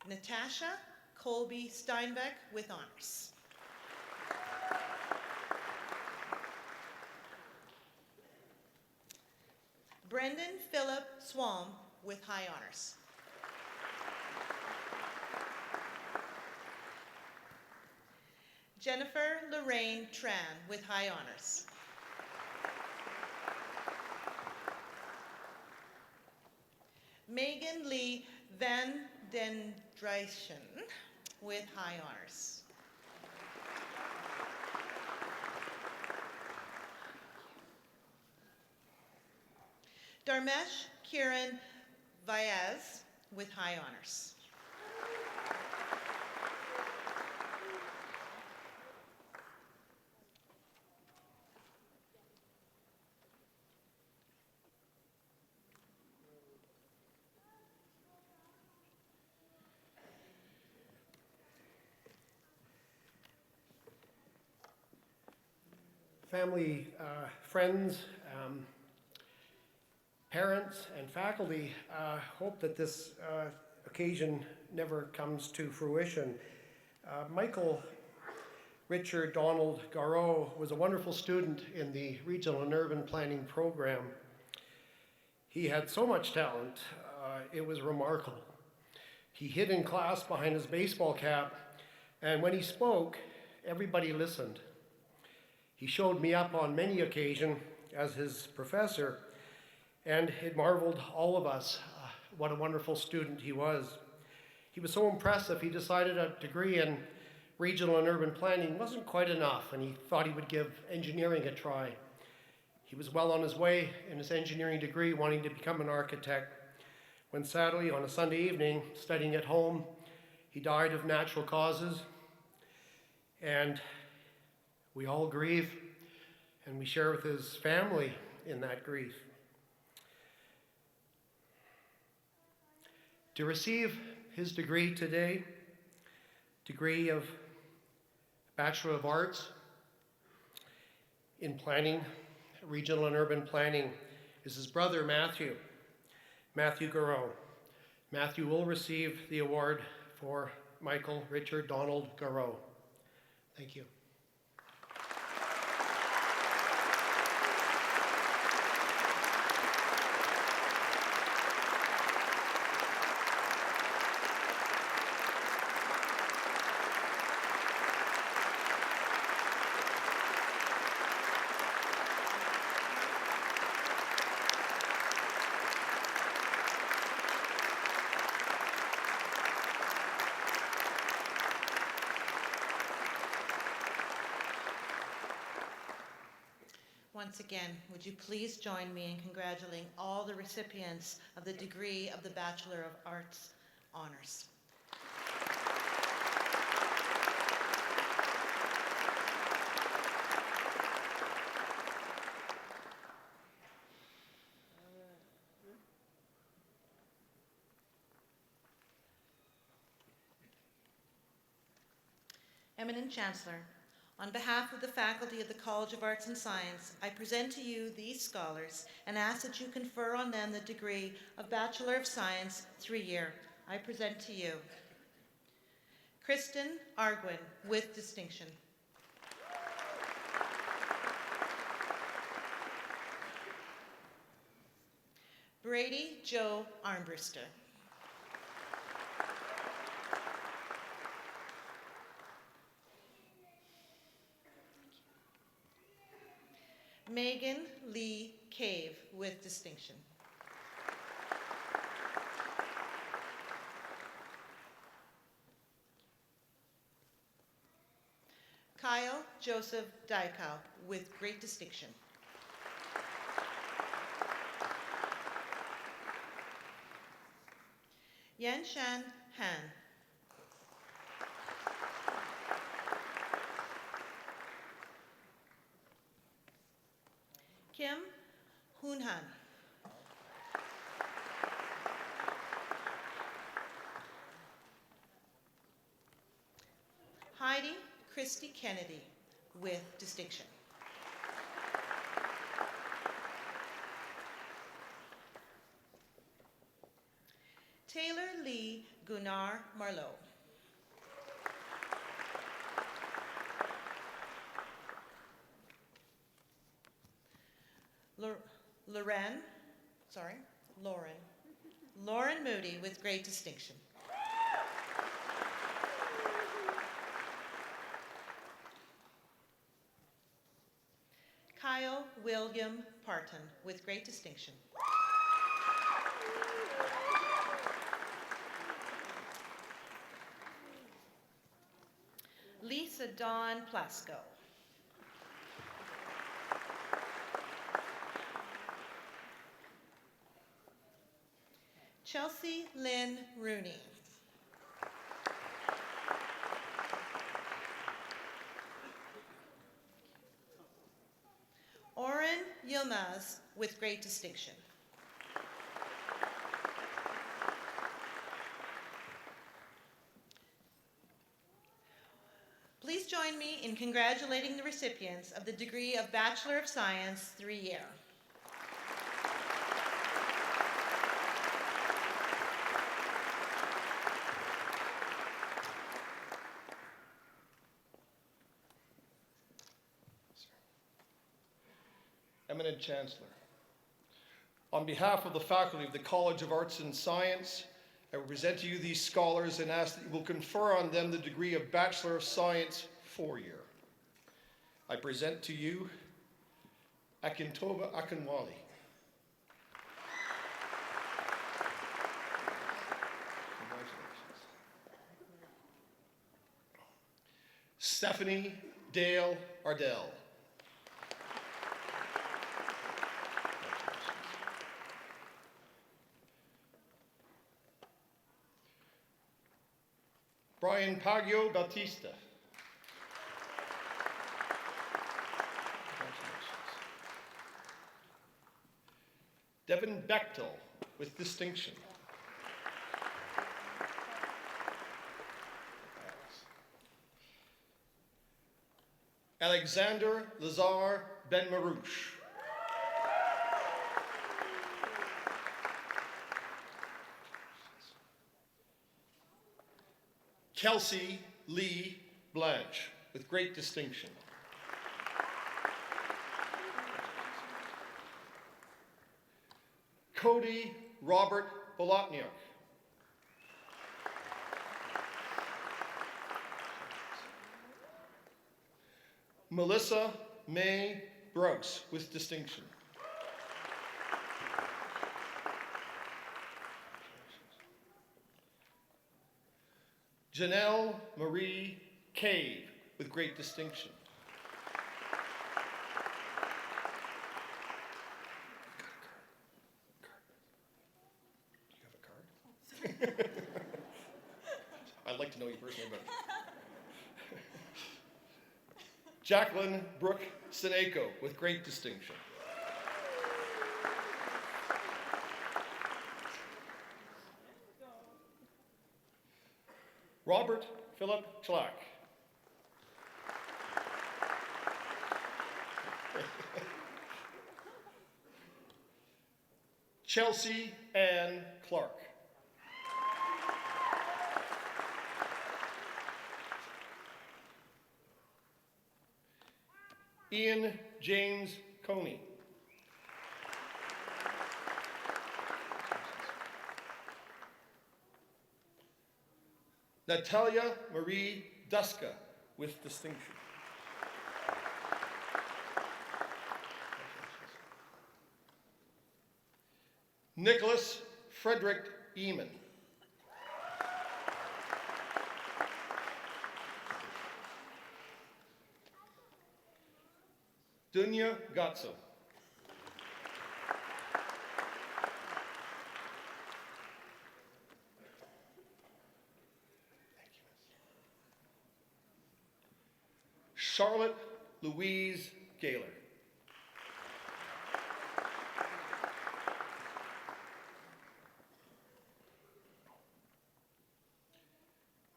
Natasha Colby Steinbeck with honors. Brendan Philip Swam with high honors. Jennifer Lorraine Tran with high honors. Megan Lee Van Dendryschen with high honors. Dharmesh Kiran Vyas with high honors. Family, friends, parents, and faculty hope that this occasion never comes to fruition. Michael Richard Donald Garreau was a wonderful student in the Regional and Urban Planning program. He had so much talent, it was remarkable. He hid in class behind his baseball cap, and when he spoke, everybody listened. He showed me up on many occasions as his professor, and it marveled all of us what a wonderful student he was. He was so impressive, he decided a degree in regional and urban planning wasn't quite enough, and he thought he would give engineering a try. He was well on his way in his engineering degree, wanting to become an architect, when sadly, on a Sunday evening, studying at home, he died of natural causes, and we all grieve, and we share with his family in that grief. To receive his degree today, degree of Bachelor of Arts in Planning, Regional and Urban Planning, is his brother Matthew Garreau. Matthew will receive the award for Michael Richard Donald Garreau. Thank you. Once again, would you please join me in congratulating all the recipients of the degree of the Bachelor of Arts honors. Eminent Chancellor, on behalf of the faculty of the College of Arts and Science, I present to you these scholars and ask that you confer on them the degree of Bachelor of Science, 3-year. I present to you Kristen Arguin with distinction. Brady Joe Armbruster. Megan Lee Cave with distinction. Kyle Joseph Dykau with great distinction. Yanshan Han. Kim Hoon Han. Heidi Christy Kennedy with distinction. Taylor Lee Gunnar Marlowe. Lauren Moody with great distinction. William Parton, with great distinction. Lisa Dawn Plasko. Chelsea Lynn Rooney. Oren Yilmaz, with great distinction. Please join me in congratulating the recipients of the degree of Bachelor of Science 3-year. Eminent Chancellor, on behalf of the faculty of the College of Arts and Science, I will present to you these scholars and ask that you will confer on them the degree of Bachelor of Science 4-year. I present to you Akintoba Akinwale. Congratulations. Stephanie Dale Ardell. Brian Paggio Bautista. Devin Bechtel, with distinction. Alexander Lazar Ben Marouche. Kelsey Lee Blanche, with great distinction. Cody Robert Bolotniuk. Melissa May Brooks, with distinction. Janelle Marie Cave, with great distinction. Do you have a card? I'd like to know you personally, but. Jacqueline Brooke Seneko, with great distinction. Robert Philip Chlack. Chelsea Ann Clark. Ian James Coney. Natalia Marie Duska, with distinction. Nicholas Frederick Eamon. Dunya Gatso. Charlotte Louise Gaylor.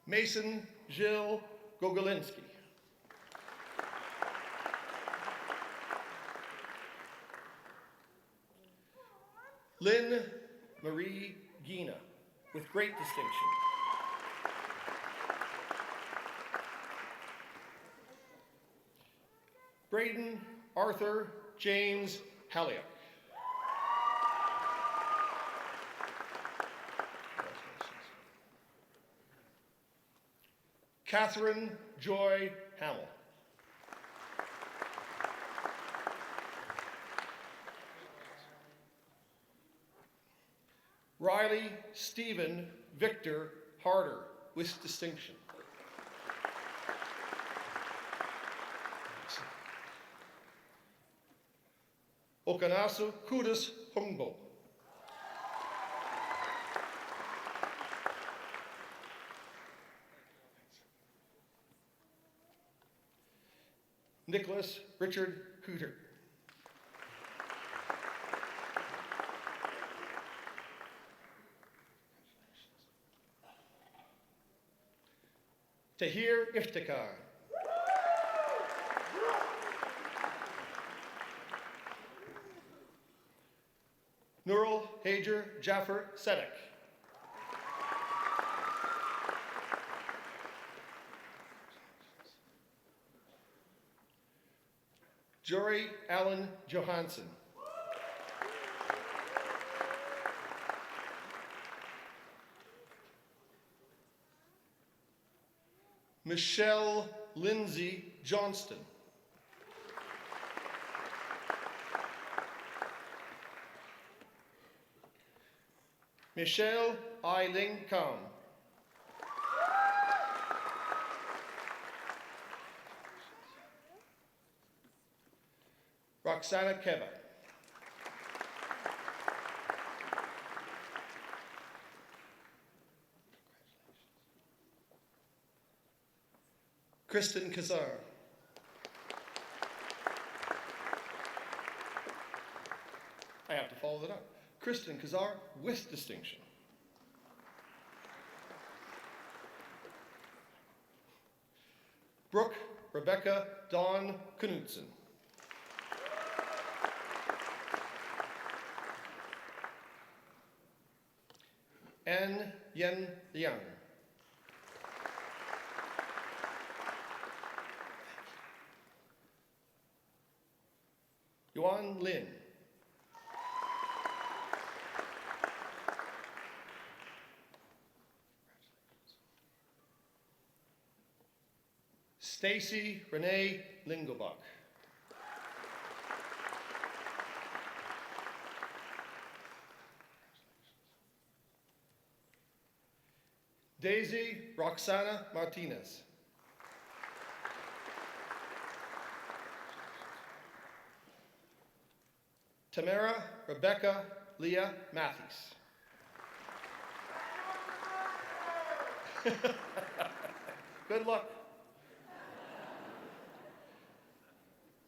Mason Jill Gogolinski. Lynn Marie Gina, with great distinction. Braden Arthur James Halliuk. Catherine Joy Hamill. Riley Stephen Victor Harder, with distinction. Okanasu Kudus Humbo. Nicholas Richard Cooter. Tahir Iftikhar. Nurul Hajar Jaffer Sedek. Jory Allen Johansson. Michelle Lindsay Johnston. Michelle Eiling Khan. Roxana Keva. Kristen Kazar. I have to follow that up. Kristen Kazar with distinction. Brooke Rebecca Dawn Knudsen. Anne Yen Liang. Yuan Lin. Stacy Renee Lingelbach. Daisy Roxana Martinez. Tamara Rebecca Leah Matthews. Good luck.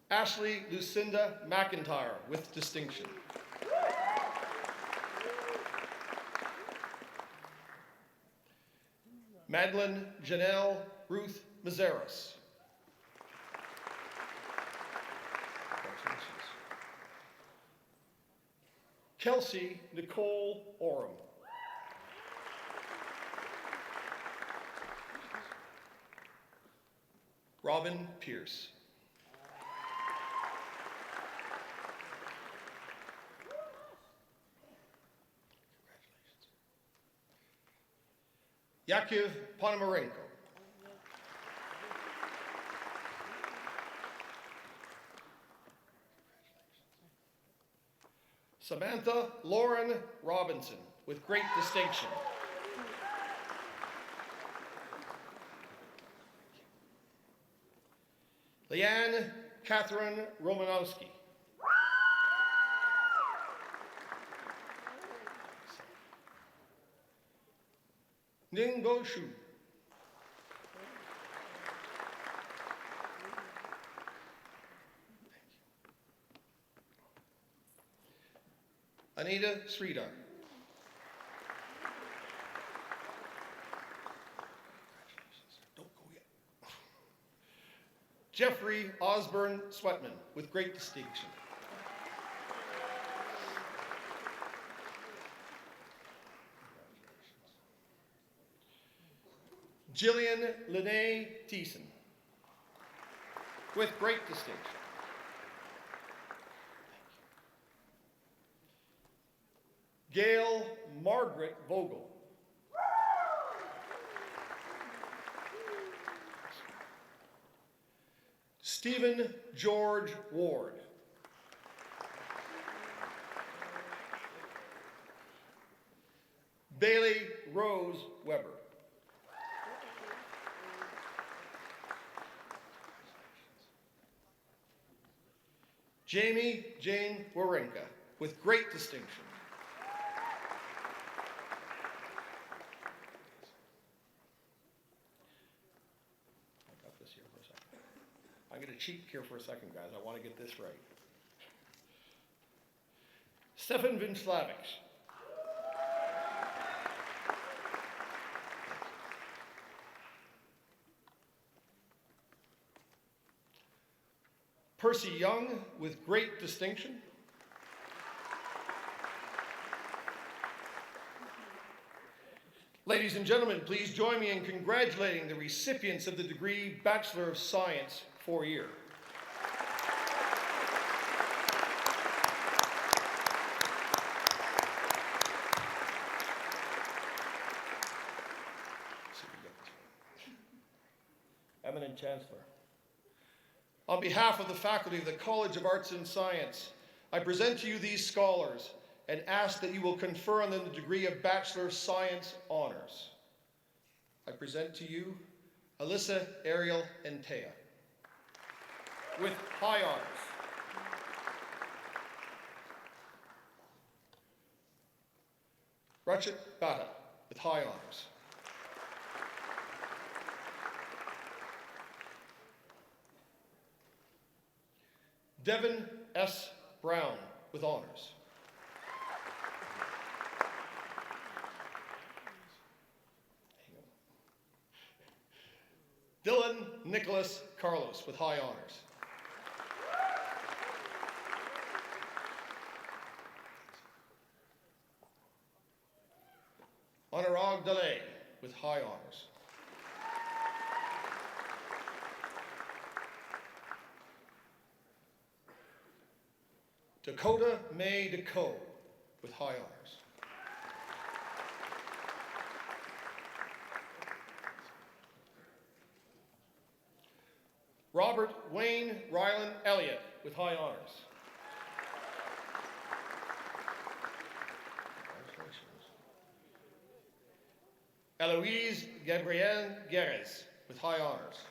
Ashley Lucinda McIntyre with distinction. Madeline Janelle Ruth Mazeros. Congratulations. Kelsey Nicole Oram. Robin Pierce. Yakiv Ponomarenko. Samantha Lauren Robinson with great distinction. Leanne Catherine Romanowski. Ningbo Shu. Anita Sridhar. Don't go yet. Jeffrey Osborne Sweatman with great distinction. Jillian Lene Thiessen with great distinction. Gail Margaret Vogel. Stephen George Ward. Bailey Rose Weber. Jamie Jane Warenka, with great distinction. I got this here for a second. I'm going to cheat here for a second, guys. I want to get this right. Stefan Vinslavic. Percy Young, with great distinction. Ladies and gentlemen, please join me in congratulating the recipients of the degree Bachelor of Science 4-year. Eminent Chancellor. On behalf of the faculty of the College of Arts and Science, I present to you these scholars and ask that you will confer on them the degree of Bachelor of Science Honors. I present to you Alyssa, Ariel, and Taya with high honors. Rachit Bhatta with high honors. Devin S. Brown with honors. Dylan Nicholas Carlos with high honors. Anurag Delay with high honors. Dakota May DeCoe with high honors. Robert Wayne Ryland Elliott with high honors. Eloise Gabrielle Guerres with high honors.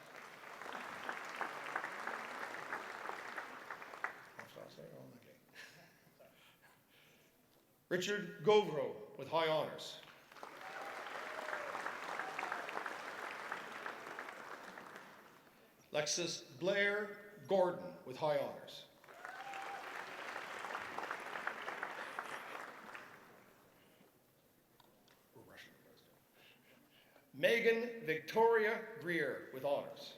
Richard Govro with high honors. Lexus Blair Gordon with high honors. Megan Victoria Greer with honors.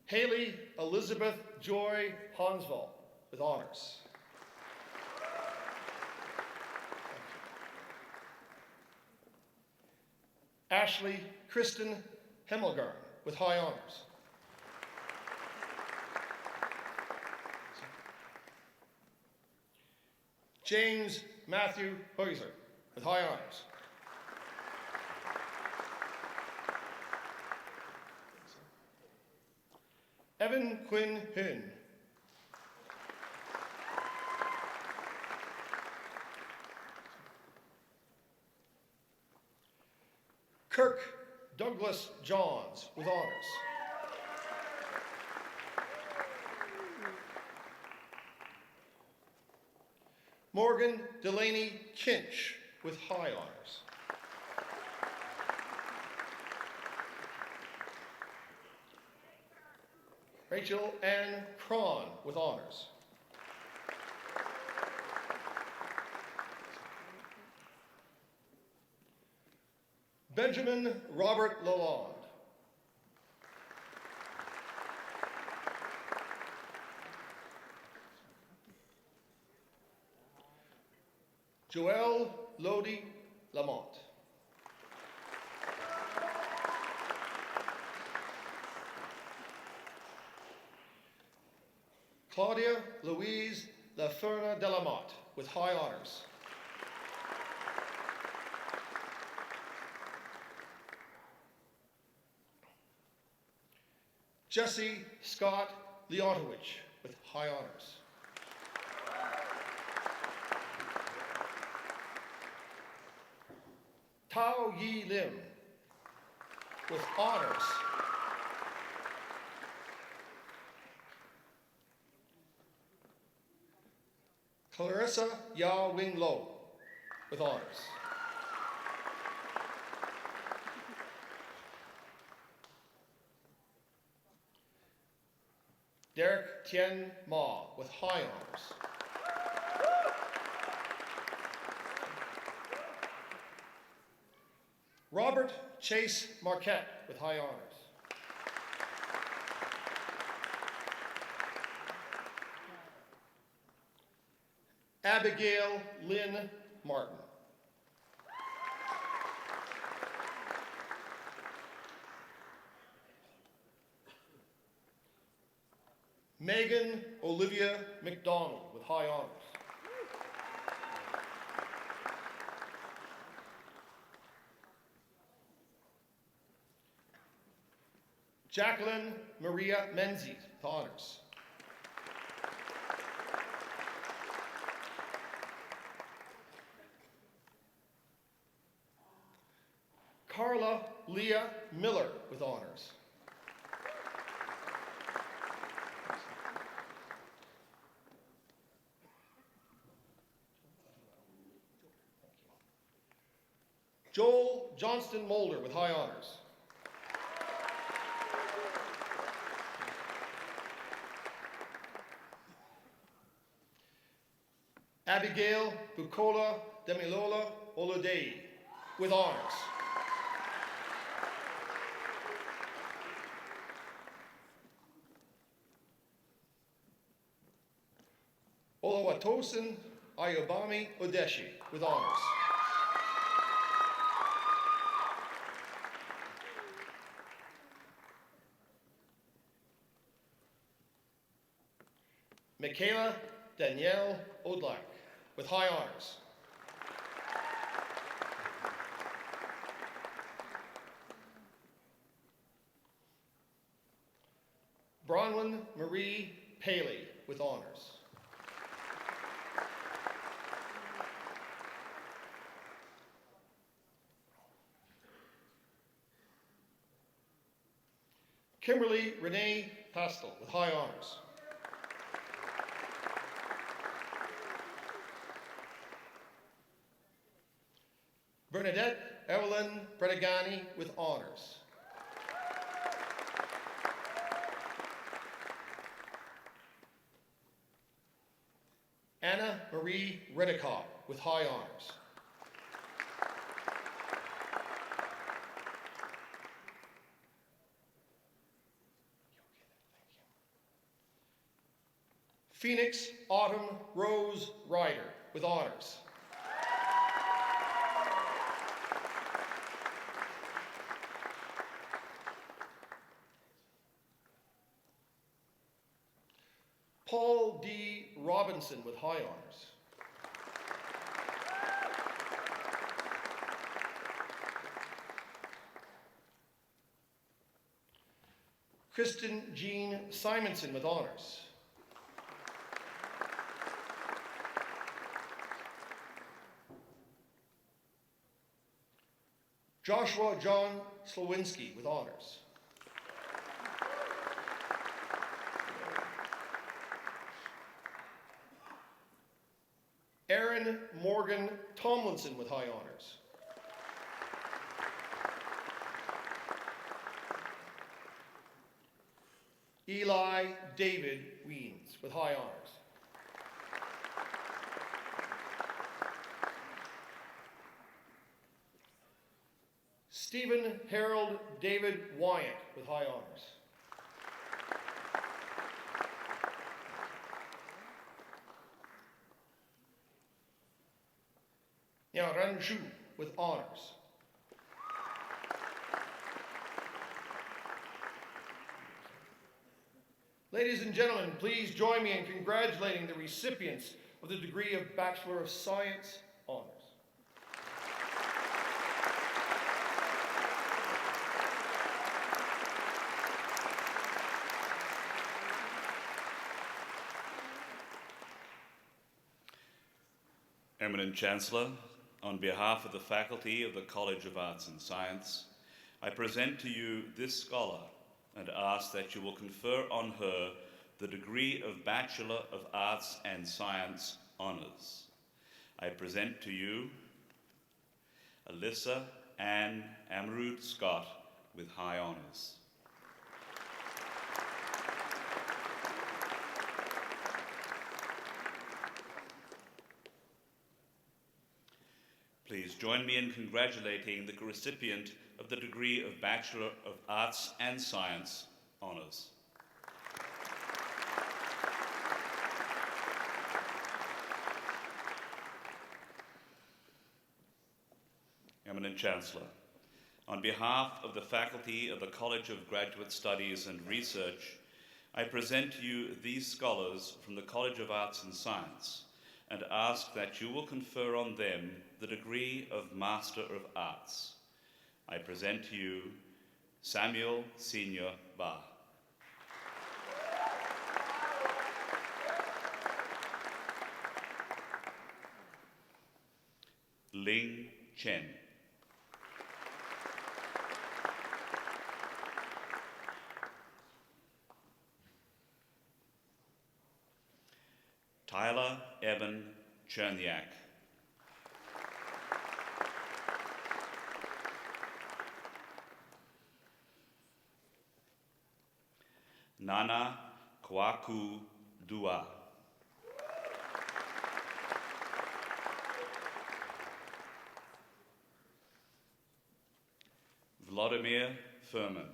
Haley Elizabeth Joy Hansvall with honors. Ashley Kristen Hemmelgarn with high honors. James Matthew Heuser with high honors. Evan Quinn Hinn. Kirk Douglas Johns with honors. Morgan Delaney Kinch with high honors. Rachel Ann Cron with honors. Benjamin Robert Lalonde. Joelle Lodi Lamont. Claudia Louise Laferna Delamotte with high honors. Jesse Scott Leontowicz with high honors. Tao Yi Lim with honors. Clarissa Ya Wing Lo with honors. Derek Tien Ma with high honors. Robert Chase Marquette with high honors. Abigail Lynn Martin. Megan Olivia McDonald with high honors. Jacqueline Maria Menzies with honors. Carla Leah Miller with honors. Joel Johnston Mulder with high honors. Abigail Bukola Demilola Olodei with honors. Olawatosin Ayobami Odeshi with honors. Michaela Danielle Odlak with high honors. Bronwyn Marie Paley with honors. Kimberly Renee Pastel with high honors. Bernadette Evelyn Bredegani with honors. Anna Marie Redikoff with high honors. Phoenix Autumn Rose Ryder with honors. Paul D. Robinson with high honors. Kristen Jean Simonson with honors. Joshua John Slowinski with honors. Aaron Morgan Tomlinson with high honors. Eli David Weens with high honors. Stephen Harold David Wyatt with high honors. Ran Zhu with honors. Ladies and gentlemen, please join me in congratulating the recipients of the degree of Bachelor of Science honors. Eminent Chancellor, on behalf of the faculty of the College of Arts and Science, I present to you this scholar and ask that you will confer on her the degree of Bachelor of Arts and Science Honours. I present to you Alyssa Ann Amarud Scott with high honours. Please join me in congratulating the recipient of the degree of Bachelor of Arts and Science Honours. Eminent Chancellor, on behalf of the faculty of the College of Graduate Studies and Research, I present to you these scholars from the College of Arts and Science and ask that you will confer on them the degree of Master of Arts. I present to you Samuel Senior Ba. Ling Chen. Tyler Evan Cherniak. Nana Kwaku Dua. Vladimir Furman.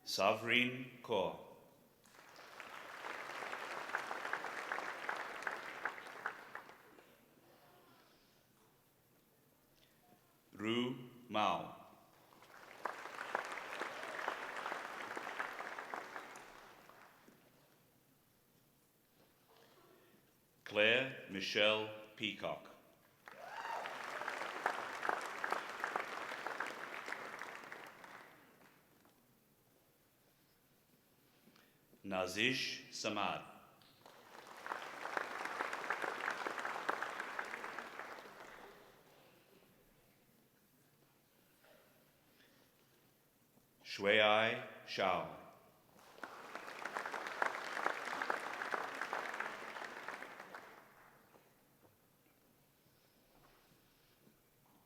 Savreen Kaur. Ru Mao. Claire Michelle Peacock. Nazish Samad. Shuai Shao.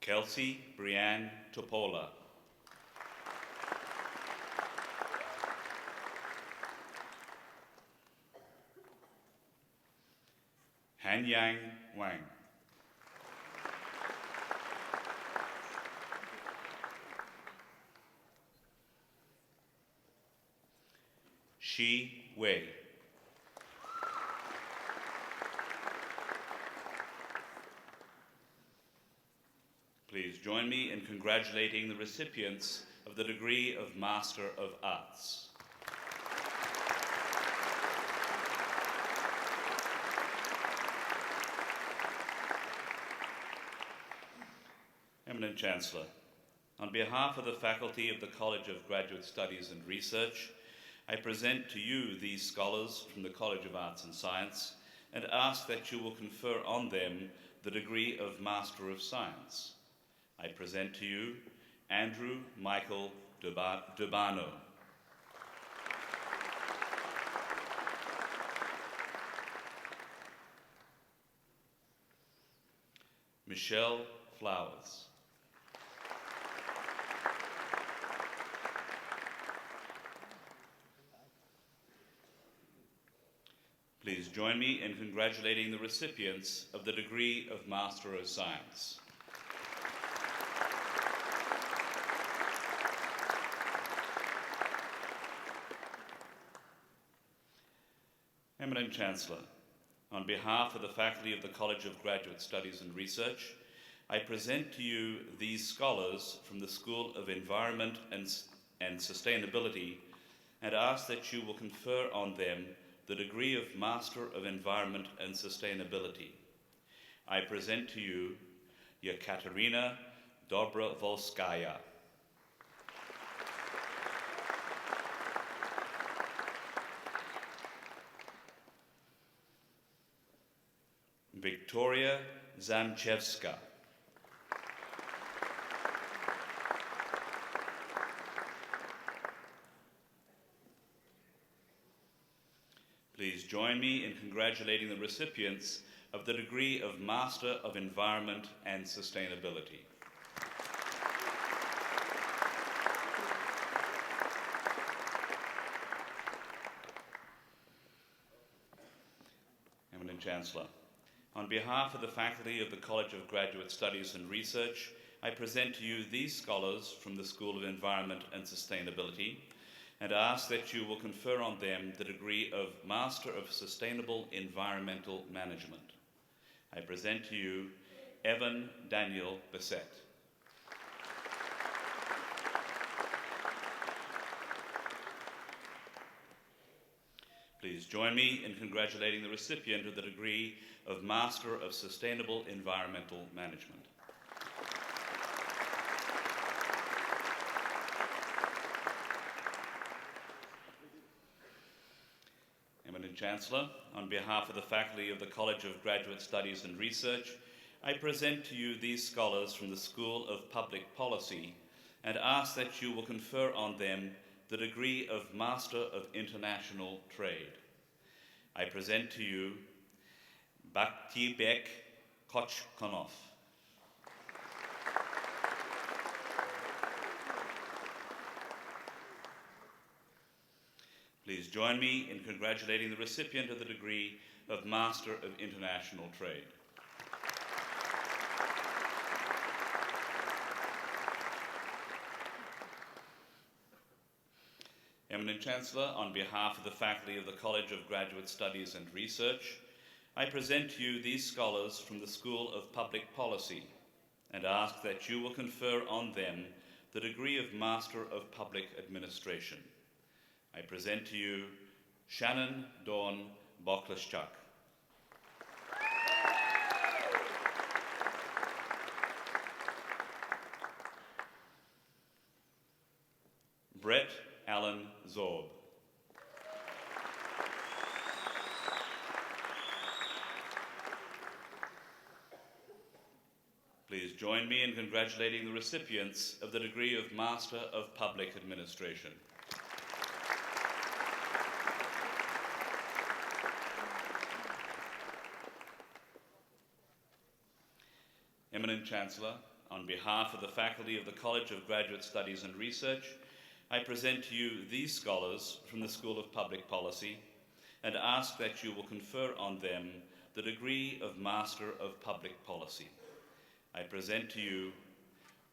Kelsey Brianne Topola. Hanyang Wang. Shi Wei. Please join me in congratulating the recipients of the degree of Master of Arts. Eminent Chancellor, on behalf of the faculty of the College of Graduate Studies and Research, I present to you these scholars from the College of Arts and Science and ask that you will confer on them the degree of Master of Science. I present to you Andrew Michael Dubano. Michelle Flowers. Please join me in congratulating the recipients of the degree of Master of Science. Eminent Chancellor, on behalf of the faculty of the College of Graduate Studies and Research, I present to you these scholars from the School of Environment and Sustainability and ask that you will confer on them the degree of Master of Environment and Sustainability. I present to you Yekaterina Dobrovolskaya. Victoria Zamchevska. Please join me in congratulating the recipients of the degree of Master of Environment and Sustainability. Eminent Chancellor, on behalf of the faculty of the College of Graduate Studies and Research, I present to you these scholars from the School of Environment and Sustainability and ask that you will confer on them the degree of Master of Sustainable Environmental Management. I present to you Evan Daniel Bissett. Please join me in congratulating the recipient of the degree of Master of Sustainable Environmental Management. Eminent Chancellor, on behalf of the faculty of the College of Graduate Studies and Research, I present to you these scholars from the School of Public Policy and ask that you will confer on them the degree of Master of International Trade. I present to you Baktibek Kochkonov. Please join me in congratulating the recipient of the degree of Master of International Trade. Eminent Chancellor, on behalf of the faculty of the College of Graduate Studies and Research, I present to you these scholars from the School of Public Policy and ask that you will confer on them the degree of Master of Public Administration. I present to you Shannon Dawn Boklashchuk. Brett Allen Zorb. Please join me in congratulating the recipients of the degree of Master of Public Administration. Eminent Chancellor, on behalf of the faculty of the College of Graduate Studies and Research, I present to you these scholars from the School of Public Policy and ask that you will confer on them the degree of Master of Public Policy. I present to you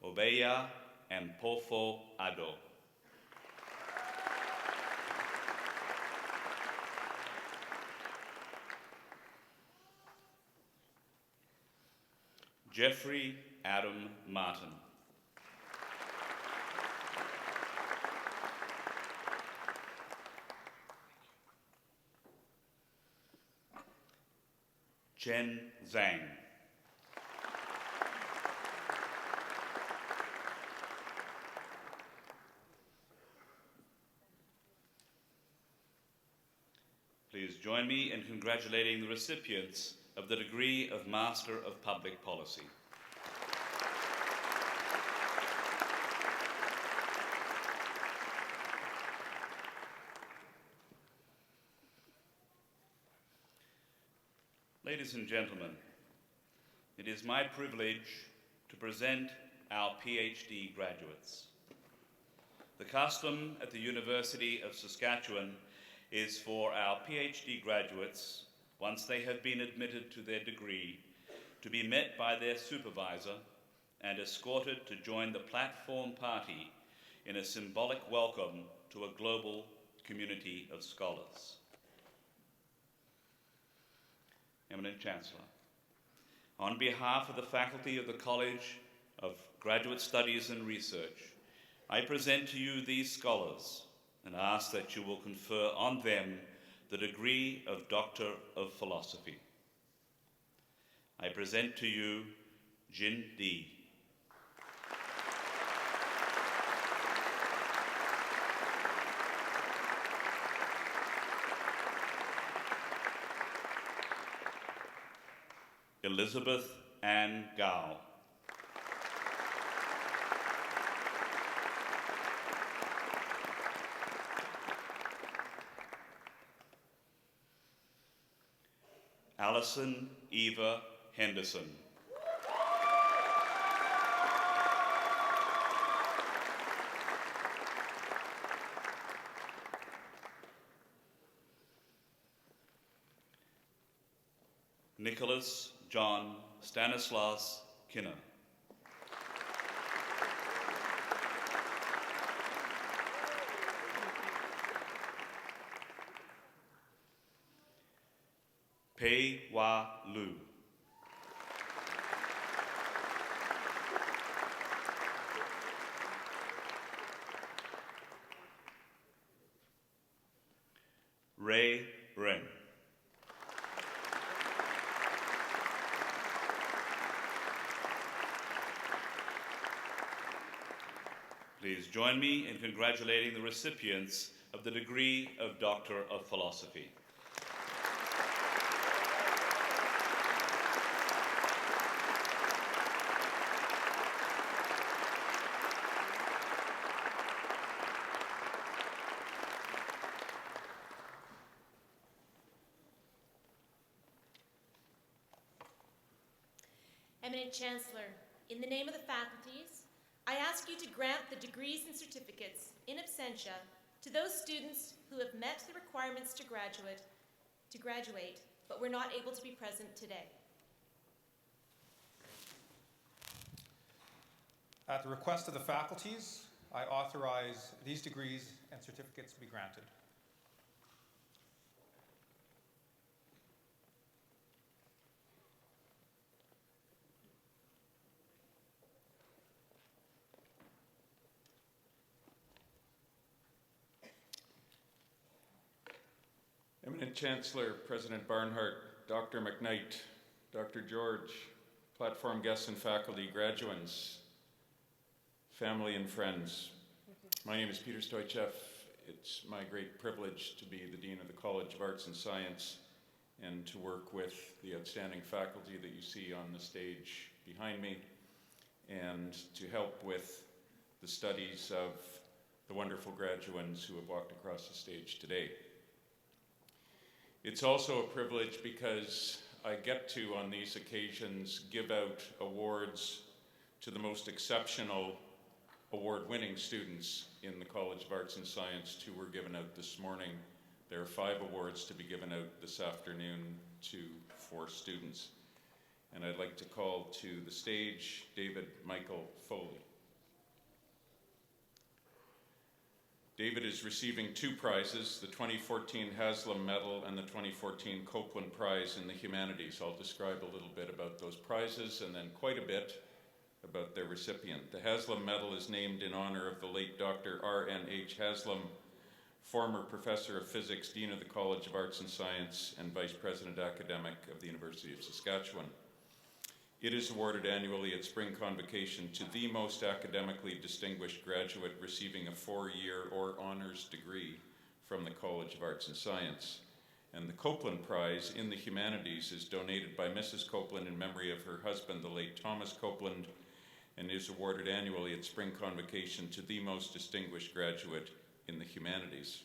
Obeya Mpofo Ado. Jeffrey Adam Martin. Chen Zhang. Please join me in congratulating the recipients of the degree of Master of Public Policy. Ladies and gentlemen, it is my privilege to present our PhD graduates. The custom at the University of Saskatchewan is for our PhD graduates, once they have been admitted to their degree, to be met by their supervisor and escorted to join the platform party in a symbolic welcome to a global community of scholars. Eminent Chancellor, on behalf of the faculty of the College of Graduate Studies and Research, I present to you these scholars and ask that you will confer on them the degree of Doctor of Philosophy. I present to you Jin Di. Elizabeth Ann Gow. Alison Eva Henderson. Nicholas John Stanislaus Kinner. Pei Hua Lu. Ray Ren. Please join me in congratulating the recipients of the degree of Doctor of Philosophy. Eminent Chancellor, in the name of the faculties, I ask you to grant the degrees and certificates in absentia to those students who have met the requirements to graduate, but were not able to be present today. At the request of the faculties, I authorize these degrees and certificates to be granted. Eminent Chancellor, President Barnhart, Dr. McKnight, Dr. George, platform guests and faculty, graduates, family and friends. My name is Peter Stoichev. It's my great privilege to be the Dean of the College of Arts and Science and to work with the outstanding faculty that you see on the stage behind me and to help with the studies of the wonderful graduates who have walked across the stage today. It's also a privilege because I get to, on these occasions, give out awards to the most exceptional award-winning students in the College of Arts and Science. 2 were given out this morning. There are 5 awards to be given out this afternoon to 4 students. And I'd like to call to the stage David Michael Foley. David is receiving 2 prizes, the 2014 Haslam Medal and the 2014 Copeland Prize in the Humanities. I'll describe a little bit about those prizes and then quite a bit about their recipient. The Haslam Medal is named in honor of the late Dr. R.N.H. Haslam, former Professor of Physics, Dean of the College of Arts and Science, and Vice President Academic of the University of Saskatchewan. It is awarded annually at Spring Convocation to the most academically distinguished graduate receiving a 4-year or honors degree from the College of Arts and Science. And the Copeland Prize in the Humanities is donated by Mrs. Copeland in memory of her husband, the late Thomas Copeland, and is awarded annually at Spring Convocation to the most distinguished graduate in the humanities.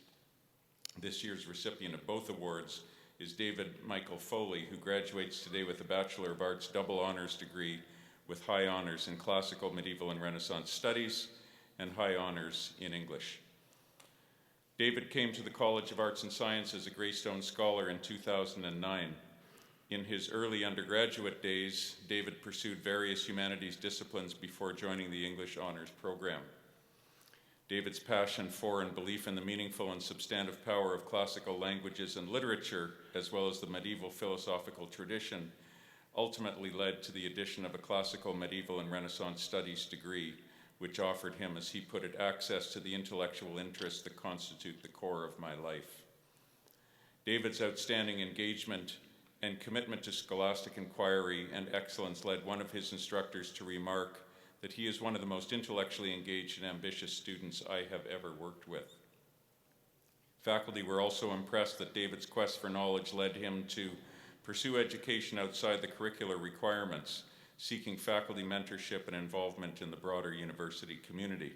This year's recipient of both awards is David Michael Foley, who graduates today with a Bachelor of Arts double honors degree with high honors in Classical, Medieval, and Renaissance Studies and high honors in English. David came to the College of Arts and Science as a Greystone Scholar in 2009. In his early undergraduate days, David pursued various humanities disciplines before joining the English honors program. David's passion for and belief in the meaningful and substantive power of classical languages and literature, as well as the medieval philosophical tradition, ultimately led to the addition of a Classical, Medieval, and Renaissance Studies degree, which offered him, as he put it, access to the intellectual interests that constitute the core of my life. David's outstanding engagement and commitment to scholastic inquiry and excellence led one of his instructors to remark that he is one of the most intellectually engaged and ambitious students I have ever worked with. Faculty were also impressed that David's quest for knowledge led him to pursue education outside the curricular requirements, seeking faculty mentorship and involvement in the broader university community.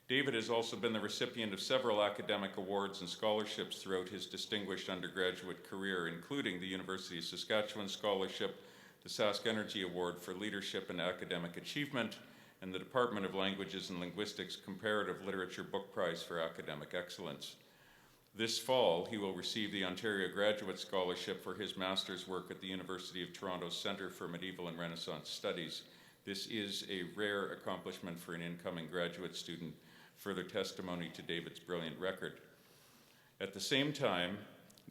David has also been the recipient of several academic awards and scholarships throughout his distinguished undergraduate career, including the University of Saskatchewan Scholarship, the Sask Energy Award for Leadership and Academic Achievement, and the Department of Languages and Linguistics Comparative Literature Book Prize for Academic Excellence. This fall, he will receive the Ontario Graduate Scholarship for his master's work at the University of Toronto's Centre for Medieval and Renaissance Studies. This is a rare accomplishment for an incoming graduate student, further testimony to David's brilliant record. At the same time,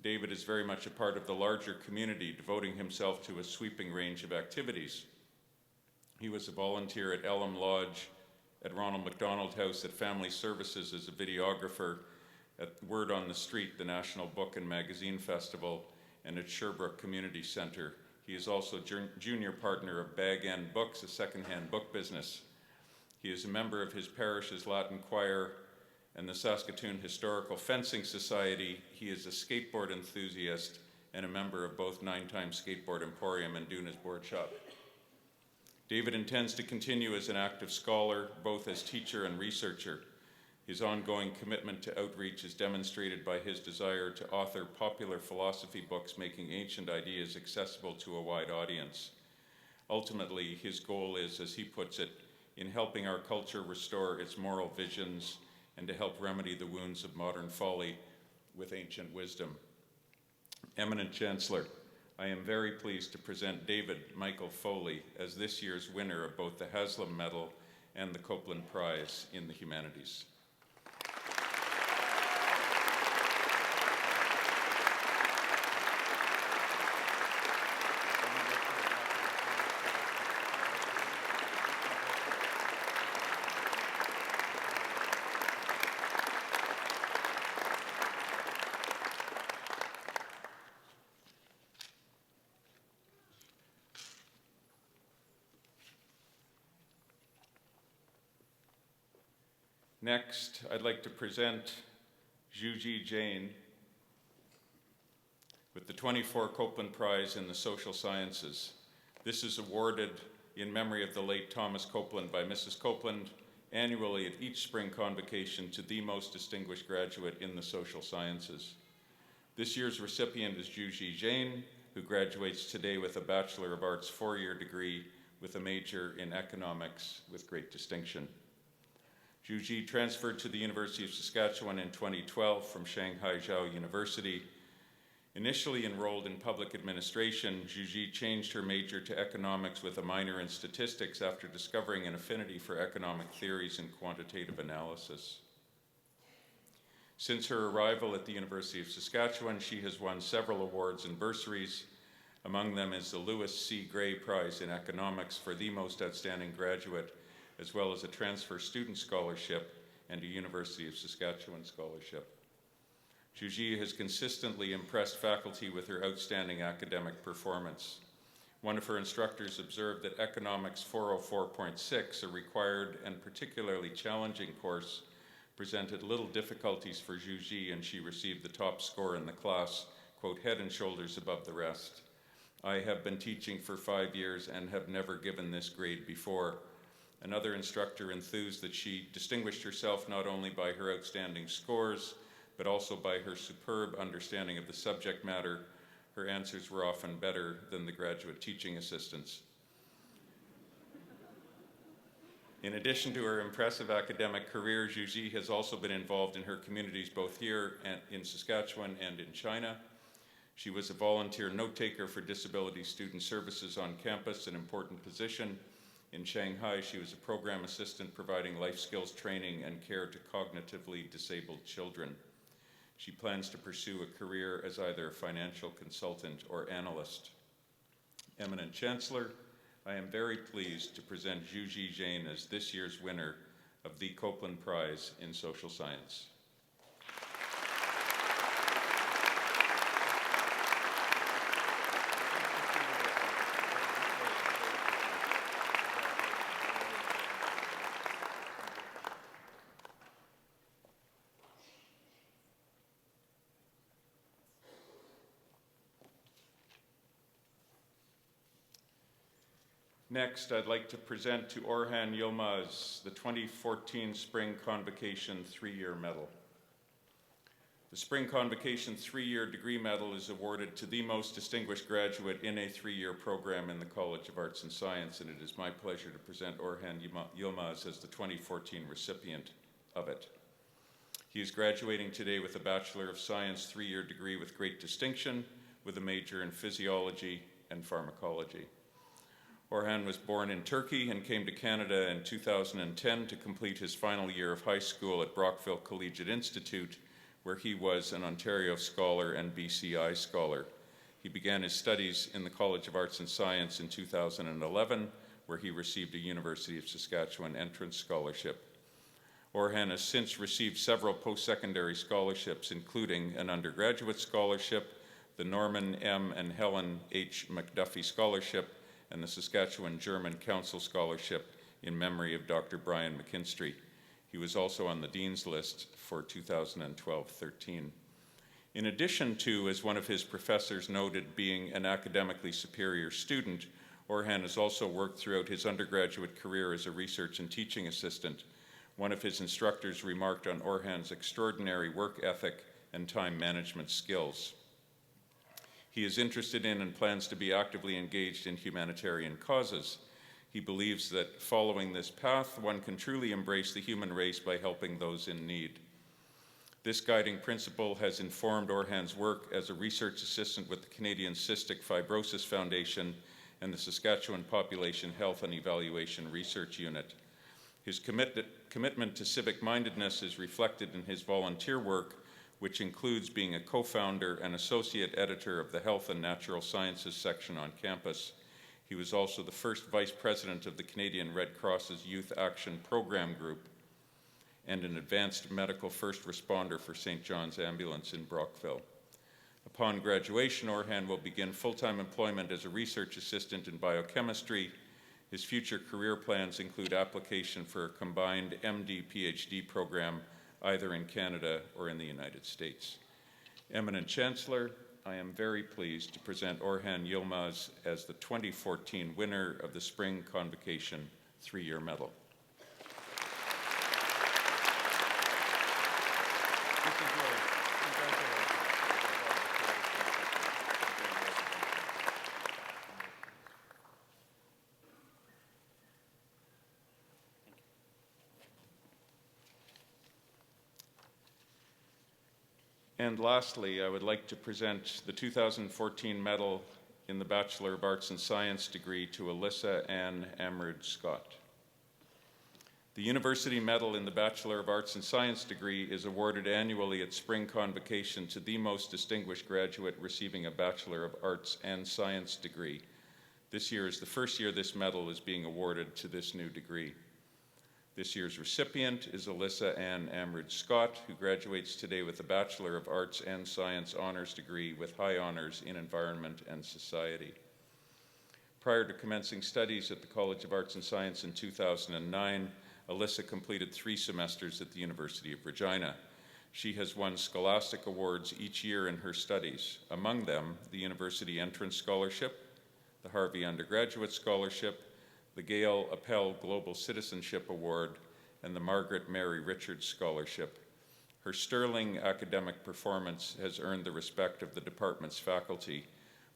David is very much a part of the larger community, devoting himself to a sweeping range of activities. He was a volunteer at Elm Lodge, at Ronald McDonald House, at Family Services as a videographer, at Word on the Street, the National Book and Magazine Festival, and at Sherbrooke Community Centre. He is also junior partner of Bag End Books, a secondhand book business. He is a member of his parish's Latin choir and the Saskatoon Historical Fencing Society. He is a skateboard enthusiast and a member of both Nine Times Skateboard Emporium and Duna's Board Shop. David intends to continue as an active scholar, both as teacher and researcher. His ongoing commitment to outreach is demonstrated by his desire to author popular philosophy books, making ancient ideas accessible to a wide audience. Ultimately, his goal is, as he puts it, in helping our culture restore its moral visions and to help remedy the wounds of modern folly with ancient wisdom. Eminent Chancellor, I am very pleased to present David Michael Foley as this year's winner of both the Haslam Medal and the Copeland Prize in the Humanities. Next, I'd like to present Juji Jain with the 24 Copeland Prize in the Social Sciences. This is awarded in memory of the late Thomas Copeland by Mrs. Copeland annually at each Spring Convocation to the most distinguished graduate in the social sciences. This year's recipient is Juji Jain, who graduates today with a Bachelor of Arts four-year degree with a major in economics with great distinction. Juji transferred to the University of Saskatchewan in 2012 from Shanghai Zhao University. Initially enrolled in public administration, Juji changed her major to economics with a minor in statistics after discovering an affinity for economic theories and quantitative analysis. Since her arrival at the University of Saskatchewan, she has won several awards and bursaries. Among them is the Lewis C. Gray Prize in Economics for the most outstanding graduate, as well as a transfer student scholarship and a University of Saskatchewan scholarship. Juji has consistently impressed faculty with her outstanding academic performance. One of her instructors observed that Economics 404.6, a required and particularly challenging course, presented little difficulties for Juji, and she received the top score in the class, quote, head and shoulders above the rest. I have been teaching for 5 years and have never given this grade before. Another instructor enthused that she distinguished herself not only by her outstanding scores, but also by her superb understanding of the subject matter. Her answers were often better than the graduate teaching assistants. In addition to her impressive academic career, Juji has also been involved in her communities both here and in Saskatchewan and in China. She was a volunteer note-taker for Disability Student Services on campus, an important position. In Shanghai, she was a program assistant providing life skills training and care to cognitively disabled children. She plans to pursue a career as either a financial consultant or analyst. Eminent Chancellor, I am very pleased to present Juji Jain as this year's winner of the Copeland Prize in Social Science. Next, I'd like to present to Orhan Yilmaz the 2014 Spring Convocation 3-Year Medal. The Spring Convocation 3-Year Degree Medal is awarded to the most distinguished graduate in a 3-year program in the College of Arts and Science, and it is my pleasure to present Orhan Yilmaz as the 2014 recipient of it. He is graduating today with a Bachelor of Science 3-year degree with great distinction, with a major in physiology and pharmacology. Orhan was born in Turkey and came to Canada in 2010 to complete his final year of high school at Brockville Collegiate Institute, where he was an Ontario Scholar and BCI Scholar. He began his studies in the College of Arts and Science in 2011, where he received a University of Saskatchewan entrance scholarship. Orhan has since received several post-secondary scholarships, including an undergraduate scholarship, the Norman M. and Helen H. McDuffie Scholarship, and the Saskatchewan German Council Scholarship in memory of Dr. Brian McKinstry. He was also on the Dean's List for 2012-13. In addition to, as one of his professors noted, being an academically superior student, Orhan has also worked throughout his undergraduate career as a research and teaching assistant. One of his instructors remarked on Orhan's extraordinary work ethic and time management skills. He is interested in and plans to be actively engaged in humanitarian causes. He believes that following this path, one can truly embrace the human race by helping those in need. This guiding principle has informed Orhan's work as a research assistant with the Canadian Cystic Fibrosis Foundation and the Saskatchewan Population Health and Evaluation Research Unit. His commitment to civic-mindedness is reflected in his volunteer work, which includes being a co-founder and associate editor of the Health and Natural Sciences section on campus. He was also the first vice president of the Canadian Red Cross's Youth Action Program Group and an advanced medical first responder for St. John's Ambulance in Brockville. Upon graduation, Orhan will begin full-time employment as a research assistant in biochemistry. His future career plans include application for a combined MD-PhD program either in Canada or in the United States. Eminent Chancellor, I am very pleased to present Orhan Yilmaz as the 2014 winner of the Spring Convocation 3-Year Medal. And lastly, I would like to present the 2014 medal in the Bachelor of Arts and Science degree to Alyssa Ann Amridge Scott. The University Medal in the Bachelor of Arts and Science degree is awarded annually at Spring Convocation to the most distinguished graduate receiving a Bachelor of Arts and Science degree. This year is the first year this medal is being awarded to this new degree. This year's recipient is Alyssa Ann Amridge Scott, who graduates today with a Bachelor of Arts and Science honors degree with high honors in Environment and Society. Prior to commencing studies at the College of Arts and Science in 2009, Alyssa completed 3 semesters at the University of Regina. She has won scholastic awards each year in her studies, among them the University Entrance Scholarship, the Harvey Undergraduate Scholarship, the Gail Appel Global Citizenship Award, and the Margaret Mary Richards Scholarship. Her sterling academic performance has earned the respect of the department's faculty,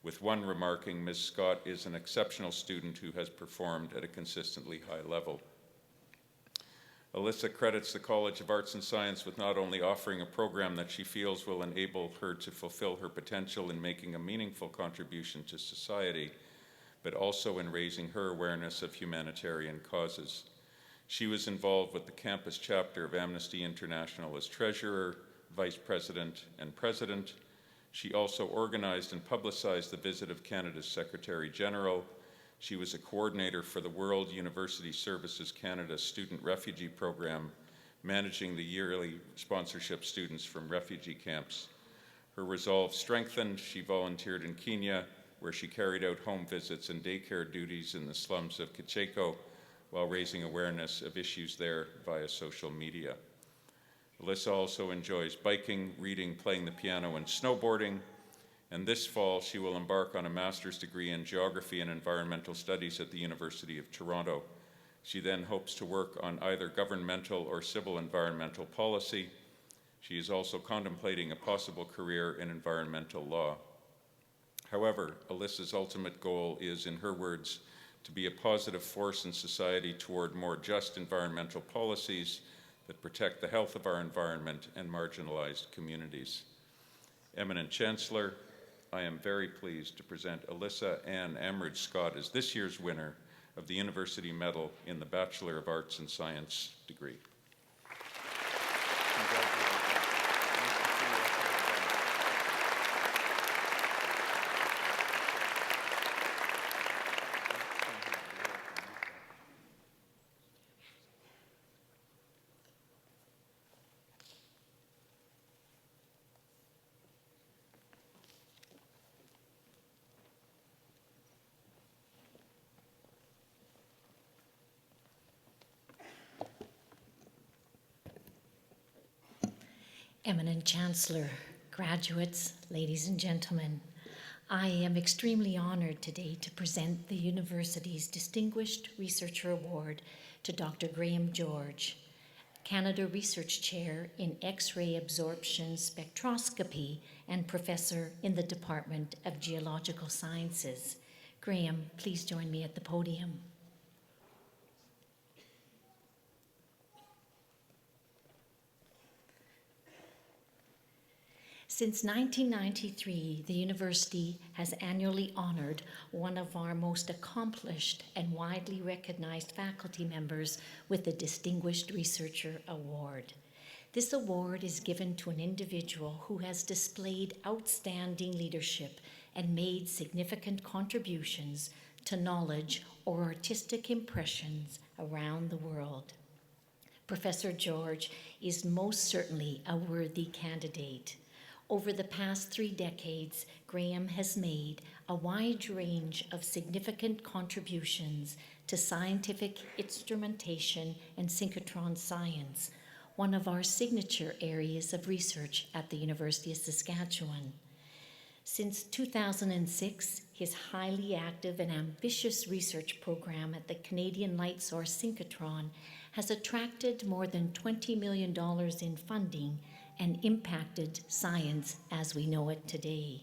with one remarking, "Ms. Scott is an exceptional student who has performed at a consistently high level." Alyssa credits the College of Arts and Science with not only offering a program that she feels will enable her to fulfill her potential in making a meaningful contribution to society, but also in raising her awareness of humanitarian causes. She was involved with the campus chapter of Amnesty International as treasurer, vice president, and president. She also organized and publicized the visit of Canada's Secretary General. She was a coordinator for the World University Services Canada Student Refugee Program, managing the yearly sponsorship students from refugee camps. Her resolve strengthened. She volunteered in Kenya, where she carried out home visits and daycare duties in the slums of Kicheko while raising awareness of issues there via social media. Alyssa also enjoys biking, reading, playing the piano, and snowboarding, and this fall she will embark on a master's degree in Geography and Environmental Studies at the University of Toronto. She then hopes to work on either governmental or civil environmental policy. She is also contemplating a possible career in environmental law. However, Alyssa's ultimate goal is, in her words, to be a positive force in society toward more just environmental policies that protect the health of our environment and marginalized communities. Eminent Chancellor, I am very pleased to present Alyssa Ann Amridge Scott as this year's winner of the University Medal in the Bachelor of Arts and Science degree. Eminent Chancellor, graduates, ladies and gentlemen, I am extremely honored today to present the university's Distinguished Researcher Award to Dr. Graham George, Canada Research Chair in X-ray Absorption Spectroscopy and Professor in the Department of Geological Sciences. Graham, please join me at the podium. Since 1993, the university has annually honored one of our most accomplished and widely recognized faculty members with the Distinguished Researcher Award. This award is given to an individual who has displayed outstanding leadership and made significant contributions to knowledge or artistic impressions around the world. Professor George is most certainly a worthy candidate. Over the past 3 decades, Graham has made a wide range of significant contributions to scientific instrumentation and synchrotron science, one of our signature areas of research at the University of Saskatchewan. Since 2006, his highly active and ambitious research program at the Canadian Light Source Synchrotron has attracted more than $20 million in funding and impacted science as we know it today.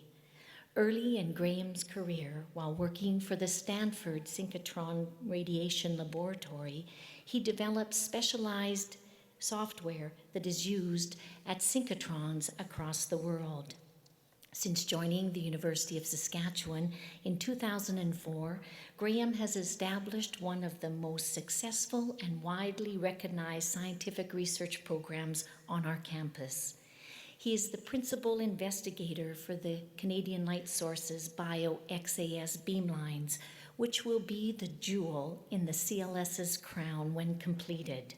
Early in Graham's career, while working for the Stanford Synchrotron Radiation Laboratory, he developed specialized software that is used at synchrotrons across the world. Since joining the University of Saskatchewan in 2004, Graham has established one of the most successful and widely recognized scientific research programs on our campus. He is the principal investigator for the Canadian Light Source's Bio-XAS beamlines, which will be the jewel in the CLS's crown when completed.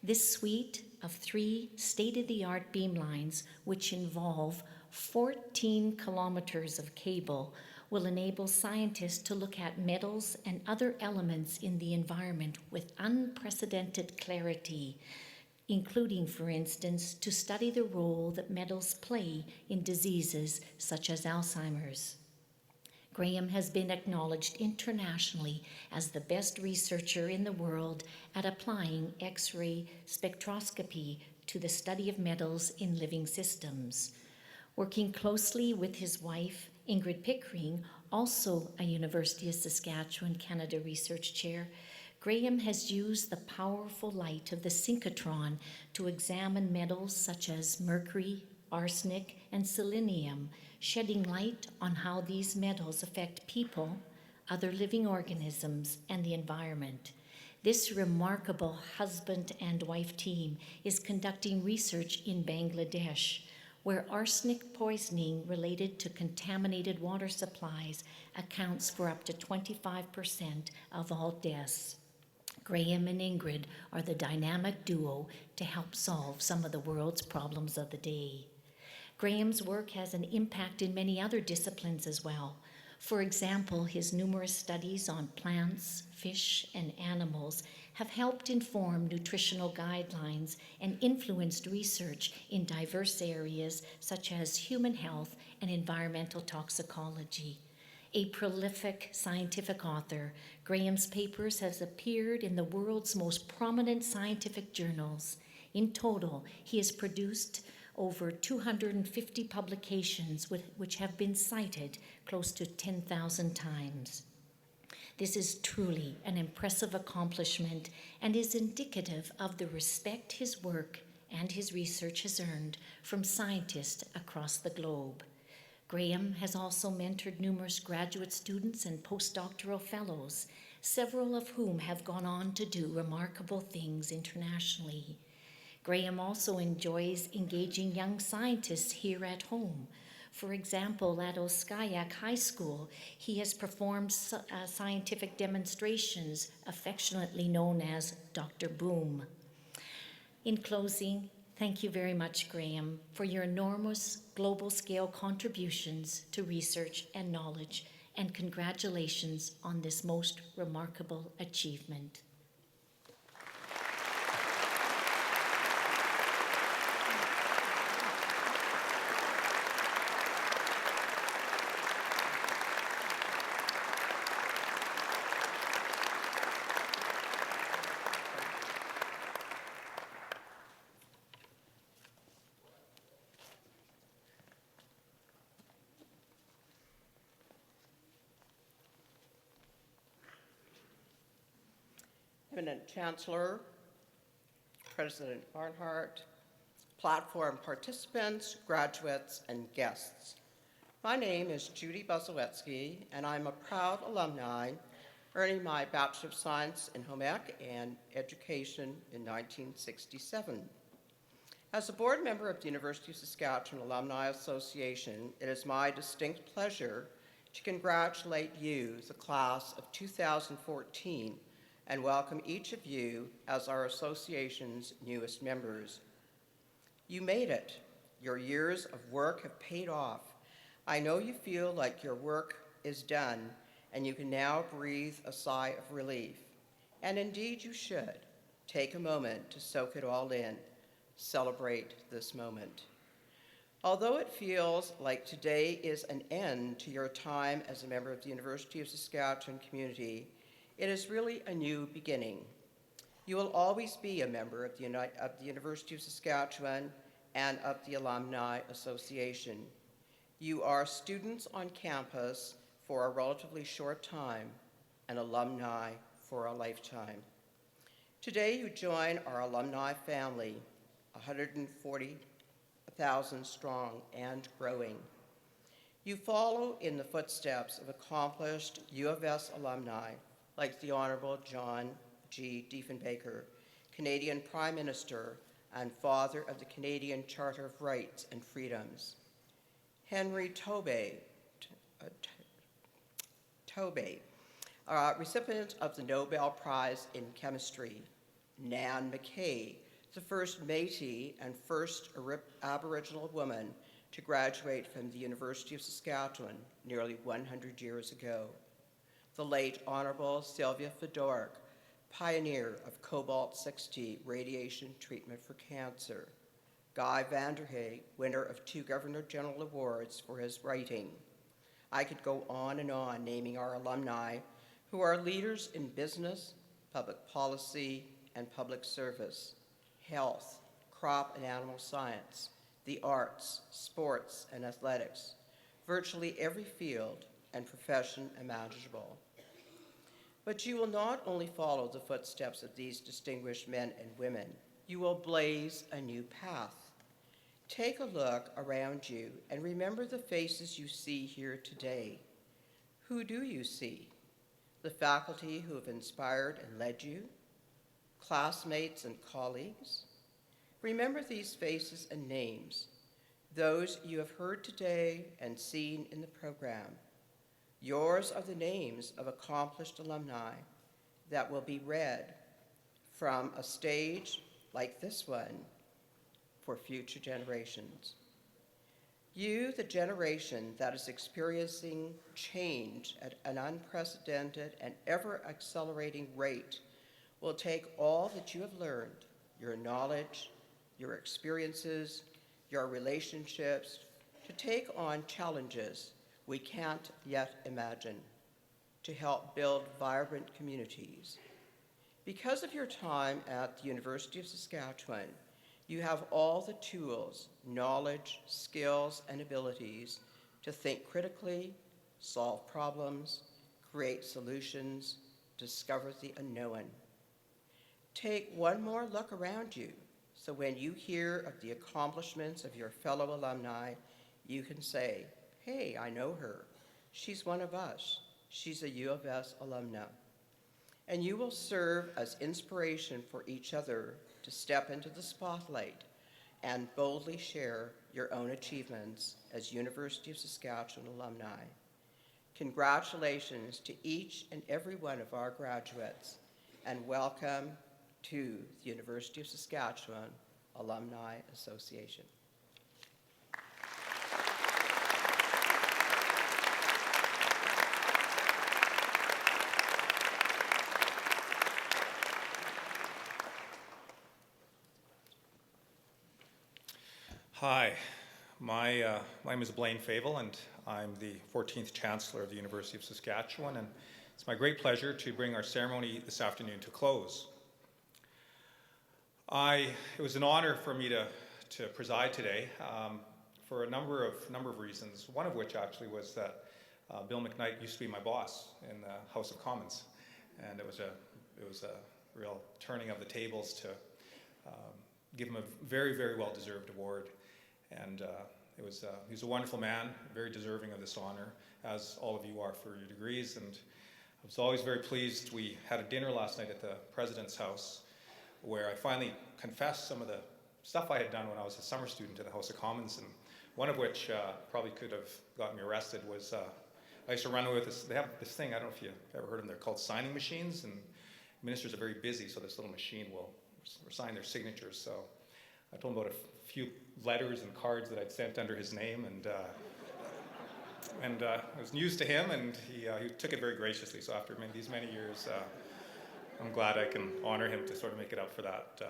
This suite of 3 state-of-the-art beamlines, which involve 14 kilometers of cable, will enable scientists to look at metals and other elements in the environment with unprecedented clarity, including, for instance, to study the role that metals play in diseases such as Alzheimer's. Graham has been acknowledged internationally as the best researcher in the world at applying X-ray spectroscopy to the study of metals in living systems. Working closely with his wife, Ingrid Pickering, also a University of Saskatchewan Canada Research Chair, Graham has used the powerful light of the synchrotron to examine metals such as mercury, arsenic, and selenium, shedding light on how these metals affect people, other living organisms, and the environment. This remarkable husband and wife team is conducting research in Bangladesh, where arsenic poisoning related to contaminated water supplies accounts for up to 25% of all deaths. Graham and Ingrid are the dynamic duo to help solve some of the world's problems of the day. Graham's work has an impact in many other disciplines as well. For example, his numerous studies on plants, fish, and animals have helped inform nutritional guidelines and influenced research in diverse areas such as human health and environmental toxicology. A prolific scientific author, Graham's papers have appeared in the world's most prominent scientific journals. In total, he has produced over 250 publications which have been cited close to 10,000 times. This is truly an impressive accomplishment and is indicative of the respect his work and his research has earned from scientists across the globe. Graham has also mentored numerous graduate students and postdoctoral fellows, several of whom have gone on to do remarkable things internationally. Graham also enjoys engaging young scientists here at home. For example, at Oskayak High School, he has performed scientific demonstrations affectionately known as Dr. Boom. In closing, thank you very much, Graham, for your enormous global scale contributions to research and knowledge, and congratulations on this most remarkable achievement. Eminent Chancellor, President Barnhart, platform participants, graduates, and guests. My name is Judy Buzowetsky, and I'm a proud alumni, earning my Bachelor of Science in Home Ec and Education in 1967. As a board member of the University of Saskatchewan Alumni Association, it is my distinct pleasure to congratulate you, the class of 2014, and welcome each of you as our association's newest members. You made it. Your years of work have paid off. I know you feel like your work is done and you can now breathe a sigh of relief. And indeed you should. Take a moment to soak it all in. Celebrate this moment. Although it feels like today is an end to your time as a member of the University of Saskatchewan community, it is really a new beginning. You will always be a member of the University of Saskatchewan and of the Alumni Association. You are students on campus for a relatively short time and alumni for a lifetime. Today you join our alumni family, 140,000 strong and growing. You follow in the footsteps of accomplished U of S alumni like the Honorable John G. Diefenbaker, Canadian Prime Minister and father of the Canadian Charter of Rights and Freedoms. Henry Tobey, recipient of the Nobel Prize in Chemistry. Nan McKay, the first Métis and first Aboriginal woman to graduate from the University of Saskatchewan nearly 100 years ago. The late Honorable Sylvia Fedoruk, pioneer of cobalt-60 radiation treatment for cancer. Guy Vanderhaeghe, winner of 2 Governor General Awards for his writing. I could go on and on naming our alumni who are leaders in business, public policy, and public service, health, crop and animal science, the arts, sports, and athletics, virtually every field and profession imaginable. But you will not only follow the footsteps of these distinguished men and women, you will blaze a new path. Take a look around you and remember the faces you see here today. Who do you see? The faculty who have inspired and led you? Classmates and colleagues? Remember these faces and names, those you have heard today and seen in the program. Yours are the names of accomplished alumni that will be read from a stage like this one for future generations. You, the generation that is experiencing change at an unprecedented and ever-accelerating rate, will take all that you have learned, your knowledge, your experiences, your relationships, to take on challenges we can't yet imagine, to help build vibrant communities. Because of your time at the University of Saskatchewan, you have all the tools, knowledge, skills, and abilities to think critically, solve problems, create solutions, discover the unknown. Take one more look around you, so when you hear of the accomplishments of your fellow alumni, you can say, hey, I know her. She's one of us. She's a U of S alumna. And you will serve as inspiration for each other to step into the spotlight and boldly share your own achievements as University of Saskatchewan alumni. Congratulations to each and every one of our graduates, and welcome to the University of Saskatchewan Alumni Association. Hi, my name is Blaine Favel, and I'm the 14th Chancellor of the University of Saskatchewan, and it's my great pleasure to bring our ceremony this afternoon to close. It was an honor for me to preside today for a number of reasons, one of which actually was that Bill McKnight used to be my boss in the House of Commons, and it was a real turning of the tables to give him a very, very well-deserved award. And he was a wonderful man, very deserving of this honor, as all of you are for your degrees. And I was always very pleased. We had a dinner last night at the President's house where I finally confessed some of the stuff I had done when I was a summer student in the House of Commons, and one of which probably could have gotten me arrested was I used to run with this. They have this thing, I don't know if you've ever heard of them, they're called signing machines, and ministers are very busy, so this little machine will sign their signatures. So I told him about a few letters and cards that I'd sent under his name, and it was news to him, and he took it very graciously. So after these many years, I'm glad I can honor him to sort of make it up for that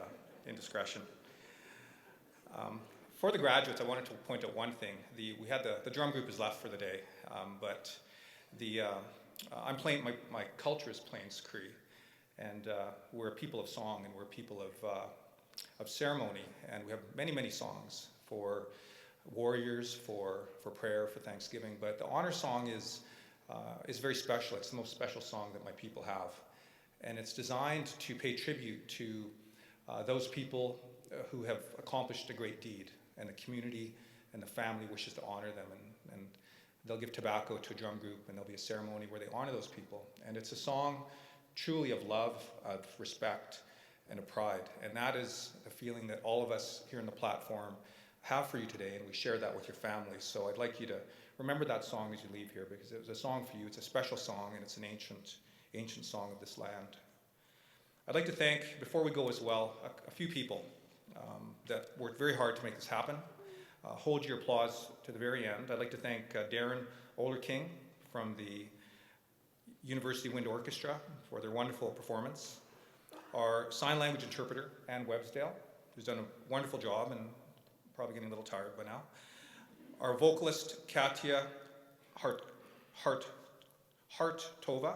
indiscretion. For the graduates, I wanted to point out one thing. We had the drum group is left for the day, but I'm playing, my culture is Plains Cree, and we're a people of song, and we're a people of ceremony, and we have many, many songs for warriors, for prayer, for Thanksgiving. But the honor song is very special. It's the most special song that my people have, and it's designed to pay tribute to those people who have accomplished a great deed, and the community and the family wishes to honor them, and they'll give tobacco to a drum group, and there'll be a ceremony where they honor those people. And it's a song truly of love, of respect, and of pride. And that is the feeling that all of us here on the platform have for you today, and we share that with your families. So I'd like you to remember that song as you leave here, because it was a song for you. It's a special song, and it's an ancient song of this land. I'd like to thank, before we go as well, a few people that worked very hard to make this happen. Hold your applause to the very end. I'd like to thank Darren Ollerking from the University Wind Orchestra for their wonderful performance. Our sign language interpreter, Ann Websdale, who's done a wonderful job and probably getting a little tired by now. Our vocalist, Katya Hartova.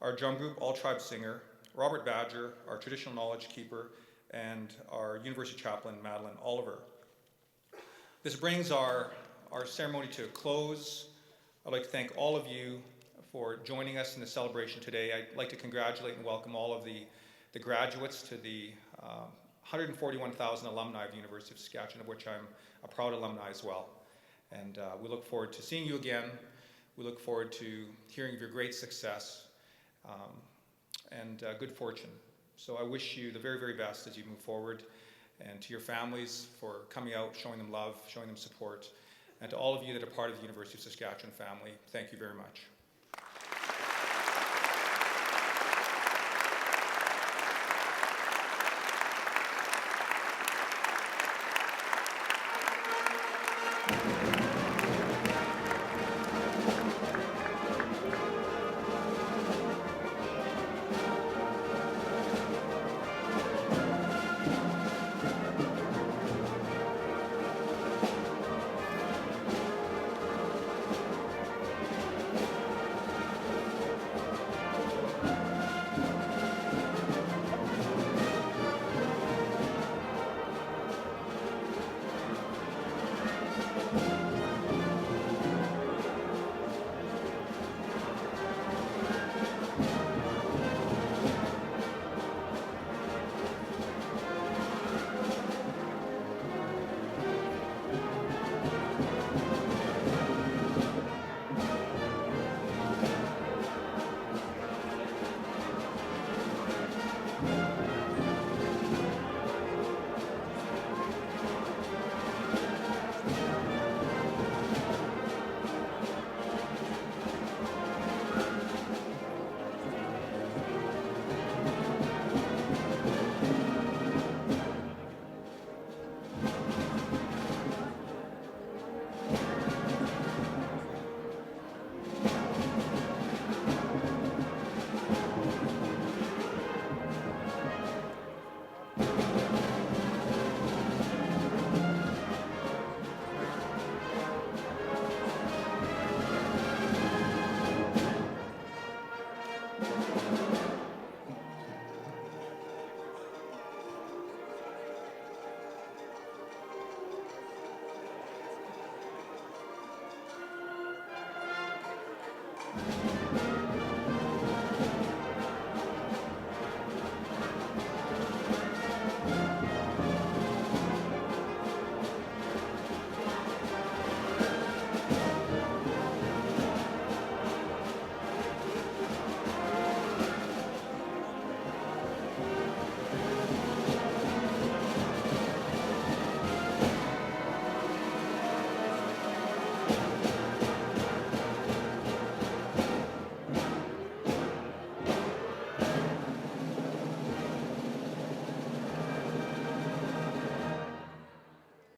Our drum group, All Tribe Singer. Robert Badger, our traditional knowledge keeper, and our university chaplain, Madeline Oliver. This brings our ceremony to a close. I'd like to thank all of you for joining us in the celebration today. I'd like to congratulate and welcome all of the graduates to the 141,000 alumni of the University of Saskatchewan, of which I'm a proud alumni as well. And we look forward to seeing you again. We look forward to hearing of your great success and good fortune. So I wish you the very, very best as you move forward, and to your families for coming out, showing them love, showing them support, and to all of you that are part of the University of Saskatchewan family, thank you very much.